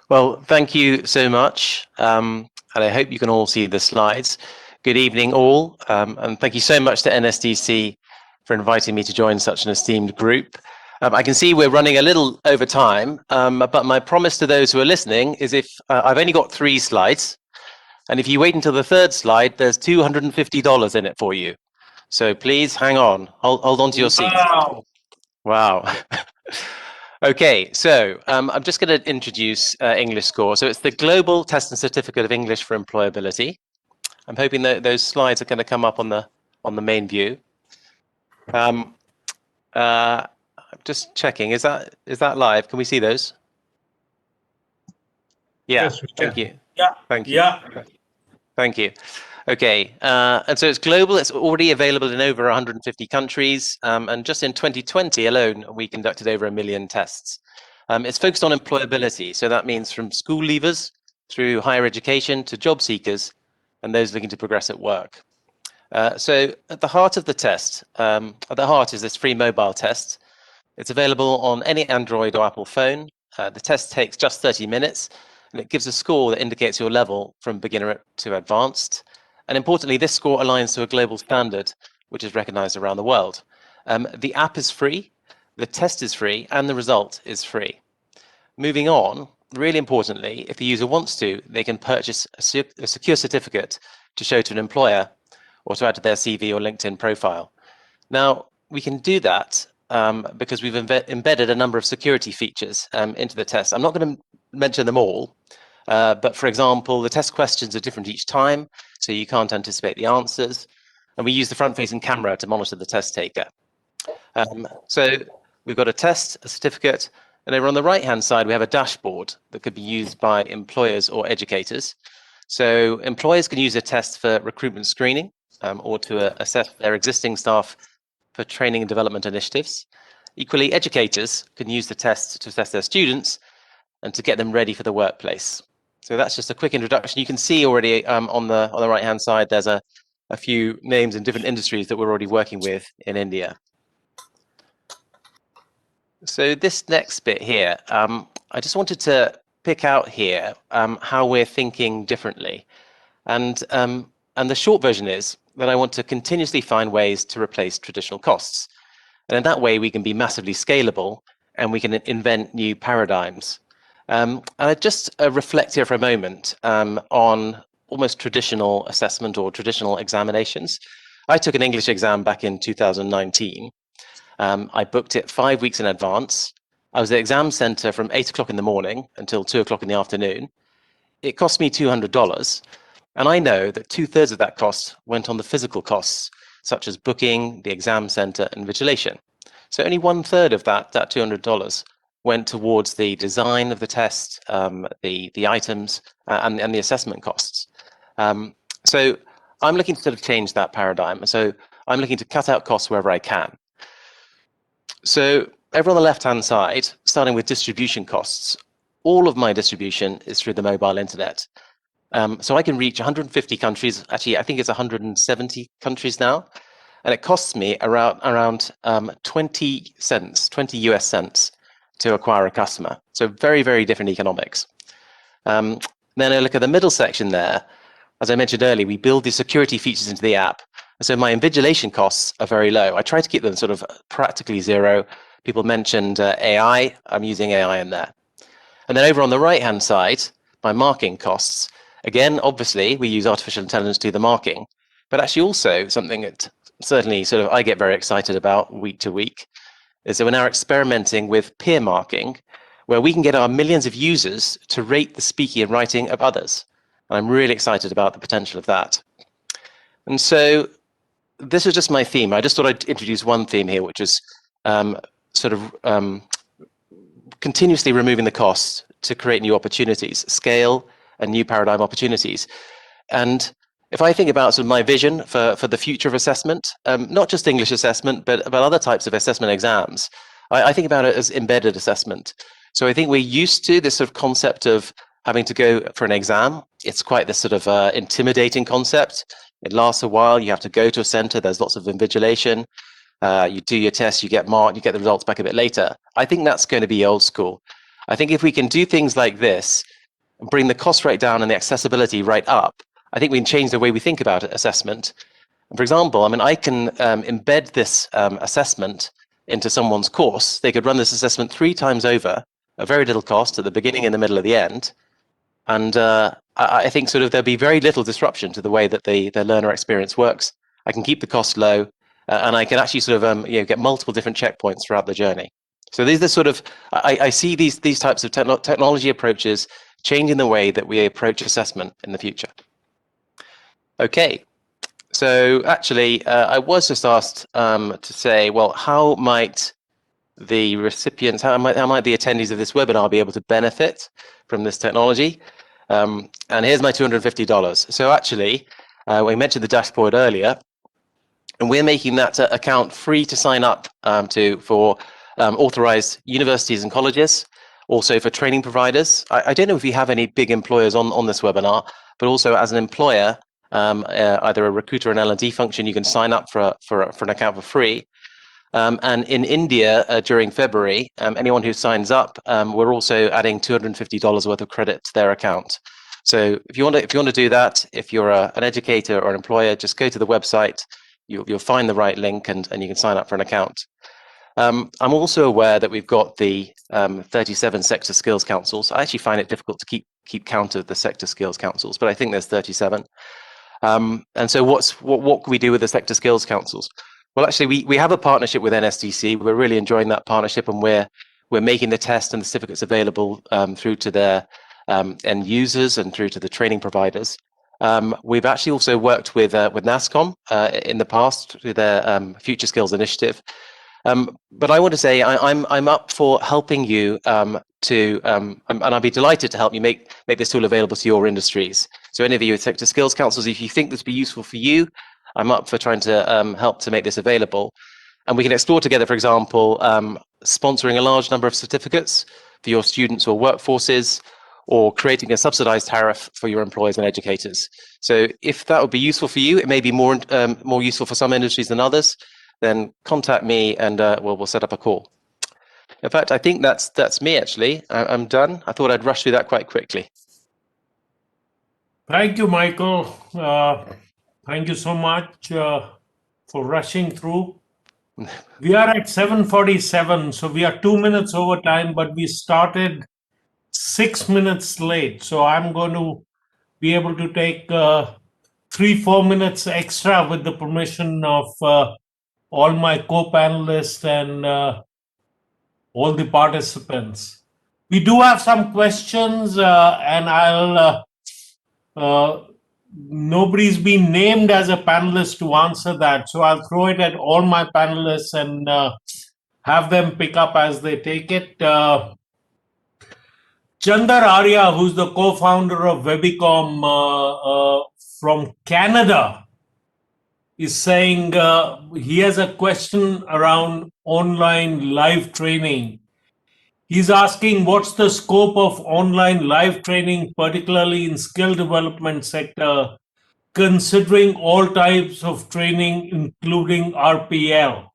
Well, thank you so much. And I hope you can all see the slides. Good evening, all. And thank you so much to NSDC for inviting me to join such an esteemed group. I can see we're running a little over time, but my promise to those who are listening is if I've only got 3 slides, and if you wait until the 3rd slide, there's $250 in it for you. So please hang on, hold on to your seat. Wow. Okay, so I'm just going to introduce English Score. So it's the Global Test and Certificate of English for Employability. I'm hoping that those slides are going to come up on the main view. I'm just checking. Is that live? Can we see those? Yeah. Yes, we can. Thank you. Yeah. Thank you. Yeah. Thank you. Okay, and so it's global. It's already available in over 150 countries, and just in 2020 alone, we conducted over 1 million tests. It's focused on employability, so that means from school leavers through higher education to job seekers and those looking to progress at work. So at the heart of the test, at the heart is this free mobile test. It's available on any Android or Apple phone. The test takes just 30 minutes, and it gives a score that indicates your level from beginner to advanced. And importantly, this score aligns to a global standard, which is recognized around the world. The app is free, the test is free, and the result is free. Moving on, really importantly, if the user wants to, they can purchase a secure certificate to show to an employer or to add to their CV or LinkedIn profile. Now, we can do that because we've embedded a number of security features into the test. I'm not going to mention them all, but for example, the test questions are different each time, so you can't anticipate the answers. And we use the front-facing camera to monitor the test taker. So we've got a test, a certificate, and over on the right-hand side, we have a dashboard that could be used by employers or educators. So employers can use a test for recruitment screening or to assess their existing staff for training and development initiatives. Equally, educators can use the test to assess their students and to get them ready for the workplace. So that's just a quick introduction. You can see already on the right-hand side, there's a few names in different industries that we're already working with in India. So this next bit here, I just wanted to pick out here how we're thinking differently. And the short version is that I want to continuously find ways to replace traditional costs. And in that way, we can be massively scalable and we can invent new paradigms. And I just reflect here for a moment on almost traditional assessment or traditional examinations. I took an English exam back in 2019. I booked it 5 weeks in advance. I was at the exam center from 8 o'clock in the morning until 2 o'clock in the afternoon. It cost me $200. And I know that 2/3 of that cost went on the physical costs, such as booking, the exam center, and vigilation. So only 1/3 of that $200 went towards the design of the test, the items, and the assessment costs. So I'm looking to sort of change that paradigm. So I'm looking to cut out costs wherever I can. So over on the left-hand side, starting with distribution costs, all of my distribution is through the mobile internet. So I can reach 150 countries. Actually, I think it's 170 countries now. And it costs me around 20 cents, 20 US cents to acquire a customer. So very, very different economics. Then I look at the middle section there. As I mentioned earlier, we build the security features into the app. So my invigilation costs are very low. I try to keep them sort of practically zero. People mentioned AI. I'm using AI in there. And then over on the right-hand side, my marking costs. Again, obviously, we use artificial intelligence to do the marking, but actually also something that certainly sort of I get very excited about week to week is that we're now experimenting with peer marking, where we can get our millions of users to rate the speaking and writing of others. And I'm really excited about the potential of that. And so this is just my theme. I just thought I'd introduce one theme here, which is continuously removing the costs to create new opportunities, scale and new paradigm opportunities. And if I think about sort of my vision for the future of assessment, not just English assessment, but about other types of assessment exams, I think about it as embedded assessment. So I think we're used to this sort of concept of having to go for an exam. It's quite this sort of intimidating concept. It lasts a while. You have to go to a center. There's lots of invigilation. You do your test, you get marked, you get the results back a bit later. I think that's going to be old school. I think if we can do things like this and bring the cost rate down and the accessibility right up, I think we can change the way we think about assessment. For example, I mean, I can embed this assessment into someone's course. They could run this assessment 3 times over at very little cost at the beginning, in the middle, at the end. And I think sort of there'll be very little disruption to the way that the learner experience works. I can keep the cost low, and I can actually sort of get multiple different checkpoints throughout the journey. So these are sort of, I see these types of technology approaches changing the way that we approach assessment in the future. Okay, so actually, I was just asked to say, well, how might the recipients, how might the attendees of this webinar be able to benefit from this technology? And here's my $250. So actually, we mentioned the dashboard earlier, and we're making that account free to sign up for authorized universities and colleges, also for training providers. I don't know if you have any big employers on this webinar, but also as an employer, either a recruiter or an L&D function, you can sign up for an account for free. And in India, during February, anyone who signs up, we're also adding $250 worth of credit to their account. So if you want to do that, if you're an educator or an employer, just go to the website. You'll find the right link, and you can sign up for an account. I'm also aware that we've got the 37 sector skills councils. I actually find it difficult to keep count of the sector skills councils, but I think there's 37. And so what can we do with the sector skills councils? Well, actually, we have a partnership with NSDC. We're really enjoying that partnership, and we're making the test and the certificates available through to their end users and through to the training providers. We've actually also worked with NASCOM in the past through their Future Skills Initiative. But I want to say I'm up for helping you and I'd be delighted to help you make this tool available to your industries. So any of you with sector skills councils, if you think this would be useful for you, I'm up for trying to help to make this available. And we can explore together, for example, sponsoring a large number of certificates for your students or workforces, or creating a subsidized tariff for your employers and educators. So if that would be useful for you, it may be more useful for some industries than others, then contact me and we'll set up a call. In fact, I think that's me, actually. I'm done. I thought I'd rush through that quite quickly. Thank you, Michael. Thank you so much for rushing through. We are at 7:47, so we are 2 minutes over time, but we started 6 minutes late. So I'm going to be able to take 3-4 minutes extra with the permission of all my co-panelists and all the participants. We do have some questions, and I'll nobody's been named as a panelist to answer that. So I'll throw it at all my panelists and have them pick up as they take it. Chandar Arya, who's the co-founder of Webicom from Canada, is saying he has a question around online live training. He's asking, what's the scope of online live training, particularly in skill development sector, considering all types of training, including RPL?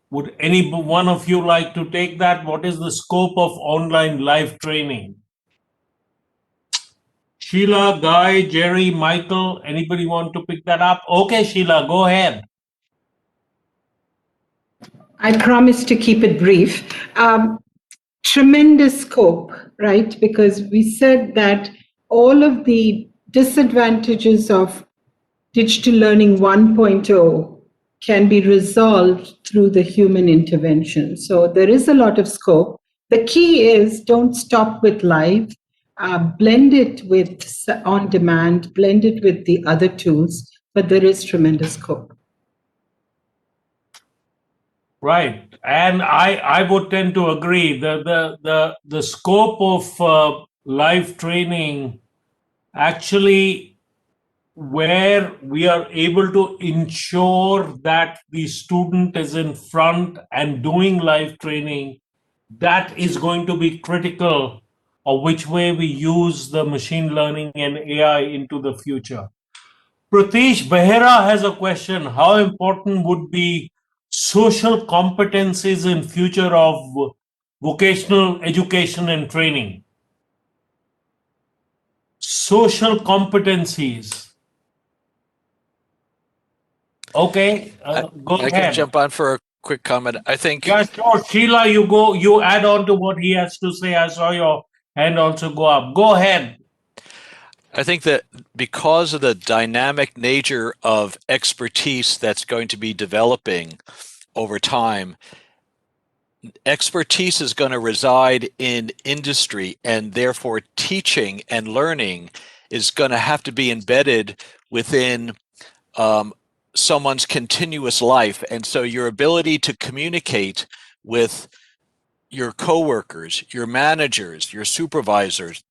Would any one of you like to take that? What is the scope of online live training? Sheila, Guy, Jerry, Michael, anybody want to pick that up? Okay, Sheila, go ahead. I promise to keep it brief. Tremendous scope, right? Because we said that all of the disadvantages of digital learning 1.0 can be resolved through the human intervention. So there is a lot of scope. The key is don't stop with live, blend it with on demand, blend it with the other tools, but there is tremendous scope. Right, and I would tend to agree. The scope of live training, actually, where we are able to ensure that the student is in front and doing live training, that is going to be critical of which way we use the machine learning and AI into the future. Pratish Behera has a question. How important would be social competencies in future of vocational education and training? Social competencies. Okay, go I ahead. can jump on for a quick comment. I think Yeah, sure. Sheila, you add on to what he has to say. I saw your hand also go up. Go ahead. I think that because of the dynamic nature of expertise that's going to be developing over time, expertise is going to reside in industry, and therefore teaching and learning is going to have to be embedded within someone's continuous life. And so your ability to communicate with your coworkers, your managers, your supervisors,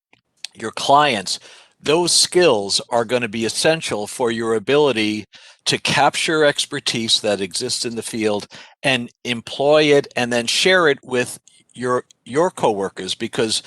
your clients, those skills are going to be essential for your ability to capture expertise that exists in the field and employ it and then share it with your coworkers, because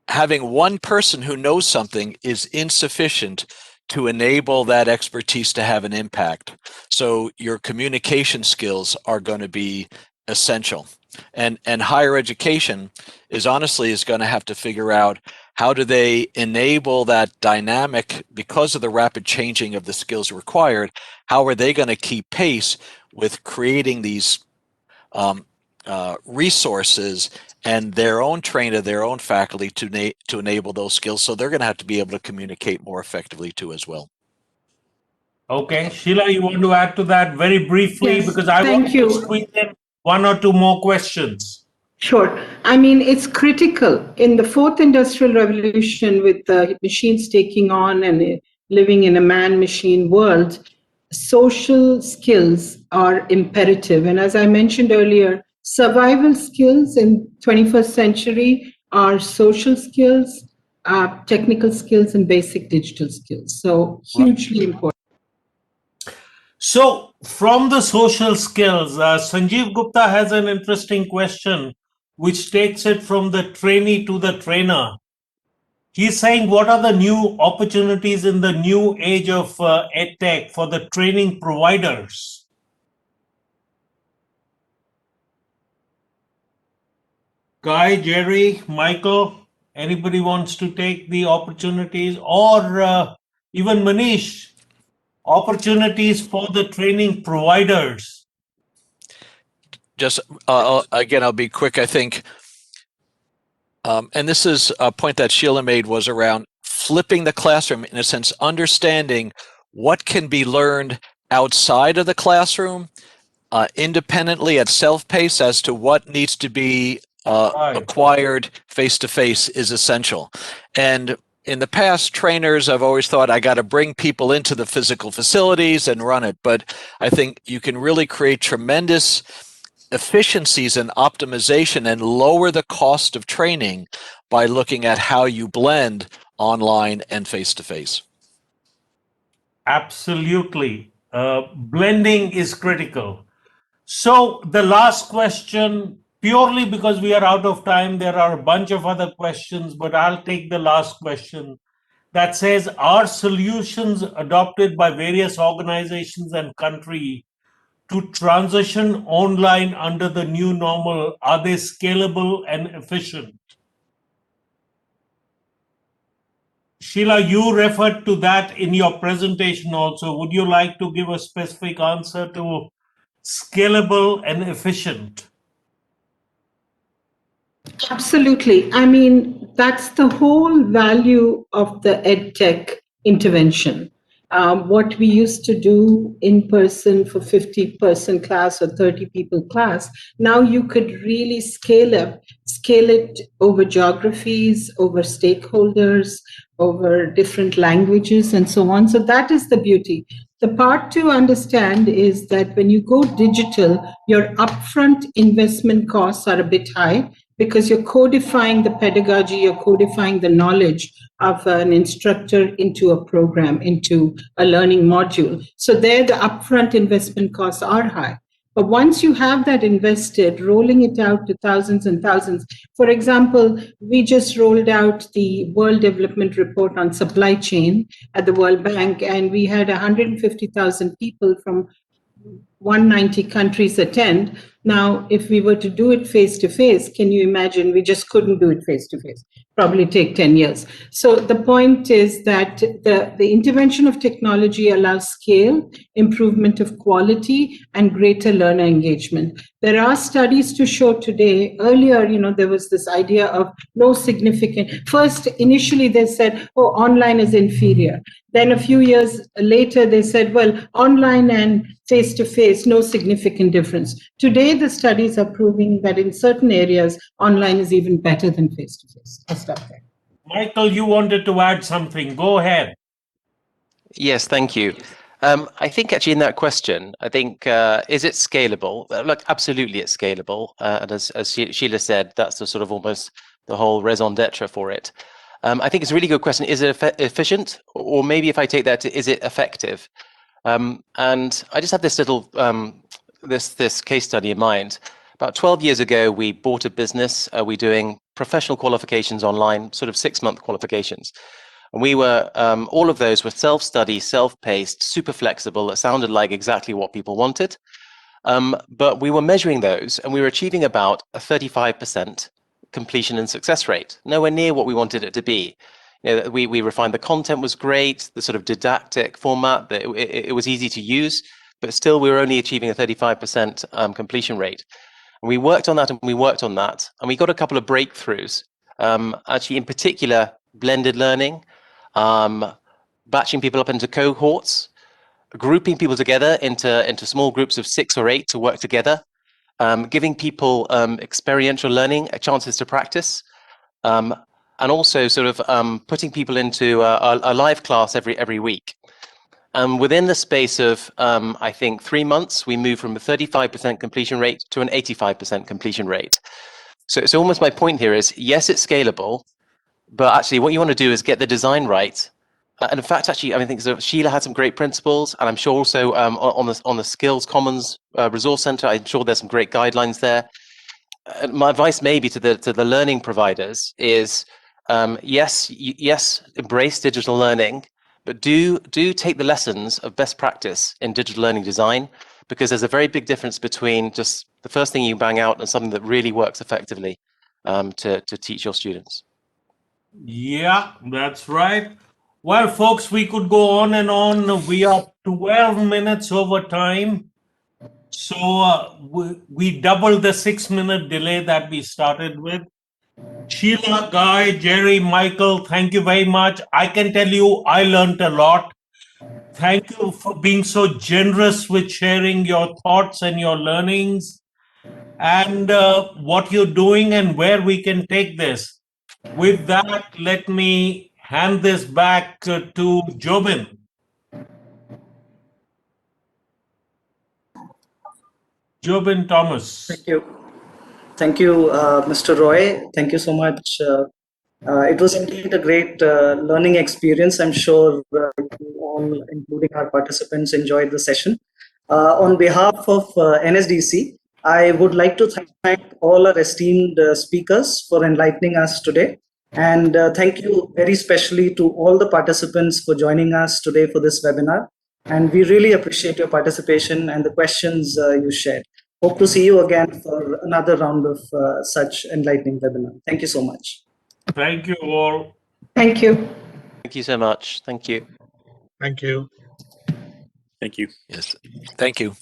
having one person who knows something is insufficient to enable that expertise to have an impact. So your communication skills are going to be essential. And higher education is going to have to figure out how do they enable that dynamic, because of the rapid changing of the skills required. How are they going to keep pace with creating these resources and their own trainer, their own faculty to enable those skills? So they're going to have to be able to communicate more effectively too as well. Okay, Sheila, you want to add to that very briefly? Yes, Because I want to squeeze in one or two more questions. Sure. I mean, it's critical in the fourth industrial revolution with the machines taking on and living in a man-machine world. Social skills are imperative. And as I mentioned earlier, survival skills in 21st century are social skills, technical skills, and basic digital skills. So hugely important. So from the social skills, Sanjeev Gupta has an interesting question, which takes it from the trainee to the trainer. He's saying, what are the new opportunities in the new age of EdTech for the training providers? Guy, Jerry, Michael, anybody wants to take the opportunities, or even Manish, opportunities for the training providers? Just again, I'll be quick. I think, and this is a point that Sheila made, was around flipping the classroom, in a sense, understanding what can be learned outside of the classroom, independently at self-pace, as to what needs to be acquired face-to-face is essential. And in the past, trainers have always thought, I got to bring people into the physical facilities and run it. But I think you can really create tremendous efficiencies and optimization and lower the cost of training by looking at how you blend online and face-to-face. Absolutely. Blending is critical. So the last question, purely because we are out of time, there are a bunch of other questions, but I'll take the last question that says, are solutions adopted by various organizations and countries to transition online under the new normal, are they scalable and efficient? Sheila, you referred to that in your presentation also. Would you like to give a specific answer to scalable and efficient? Absolutely. I mean, that's the whole value of the EdTech intervention. What we used to do in person for 50-person class or 30 people class, now you could really scale it over geographies, over stakeholders, over different languages, and so on. So that is the beauty. The part to understand is that when you go digital, your upfront investment costs are a bit high, because you're codifying the pedagogy, you're codifying the knowledge of an instructor into a program, into a learning module. So there, the upfront investment costs are high. But once you have that invested, rolling it out to thousands and thousands. For example, we just rolled out the World Development Report on supply chain at the World Bank, and we had 150,000 people from 190 countries attend. Now, if we were to do it face to face, can you imagine? We just couldn't do it face to face. Probably take 10 years. So the point is that the intervention of technology allows scale, improvement of quality, and greater learner engagement. There are studies to show today. Earlier, there was this idea of no significant. First, initially they said, oh, online is inferior. Then a few years later, they said, well, online and face-to-face, no significant difference. Today, the studies are proving that in certain areas, online is even better than face-to-face. I'll stop there. Michael, you wanted to add something. Go ahead. Yes, thank you. I think actually in that question, I think, is it scalable? Look, absolutely it's scalable. And as Sheila said, that's the sort of almost the whole raison d'etre for it. I think it's a really good question. Is it efficient? Or maybe if I take that to, is it effective? And I just have this little, this case study in mind. About 12 years ago, we bought a business. We're doing professional qualifications online, sort of 6-month qualifications. And we were, all of those were self-study, self-paced, super flexible. It sounded like exactly what people wanted. But we were measuring those and we were achieving about a 35% completion and success rate, nowhere near what we wanted it to be. We refined the content was great, the sort of didactic format, that it was easy to use, but still we were only achieving a 35% completion rate. And we worked on that and we worked on that, and we got a couple of breakthroughs. Actually, in particular, blended learning, batching people up into cohorts, grouping people together into small groups of 6 or 8 to work together, giving people experiential learning, chances to practice, and also sort of putting people into a live class every week. And within the space of, I think, 3 months, we moved from a 35% completion rate to an 85% completion rate. So almost my point here is, yes, it's scalable, but actually what you want to do is get the design right. And in fact, actually, I think Sheila had some great principles, and I'm sure also on the Skills Commons Resource Center, I'm sure there's some great guidelines there. My advice maybe to the learning providers is, yes, embrace digital learning, but do take the lessons of best practice in digital learning design, because there's a very big difference between just the first thing you bang out and something that really works effectively to teach your students. Yeah, that's right. Well, folks, we could go on and on. We are 12 minutes over time. So we doubled the 6-minute delay that we started with. Sheila, Guy, Jerry, Michael, thank you very much. I can tell you I learned a lot. Thank you for being so generous with sharing your thoughts and your learnings and what you're doing and where we can take this. With that, let me hand this back to Jobin. Jobin Thomas. Thank you. Thank you, Mr. Roy. Thank you so much. It was indeed a great learning experience. I'm sure you all, including our participants, enjoyed the session. On behalf of NSDC, I would like to thank all our esteemed speakers for enlightening us today. And thank you very specially to all the participants for joining us today for this webinar. And we really appreciate your participation and the questions you shared. Hope to see you again for another round of such enlightening webinar. Thank you so much. Thank you all. Thank you. Thank you so much. Thank you. Thank you. Thank you. Yes. Thank you.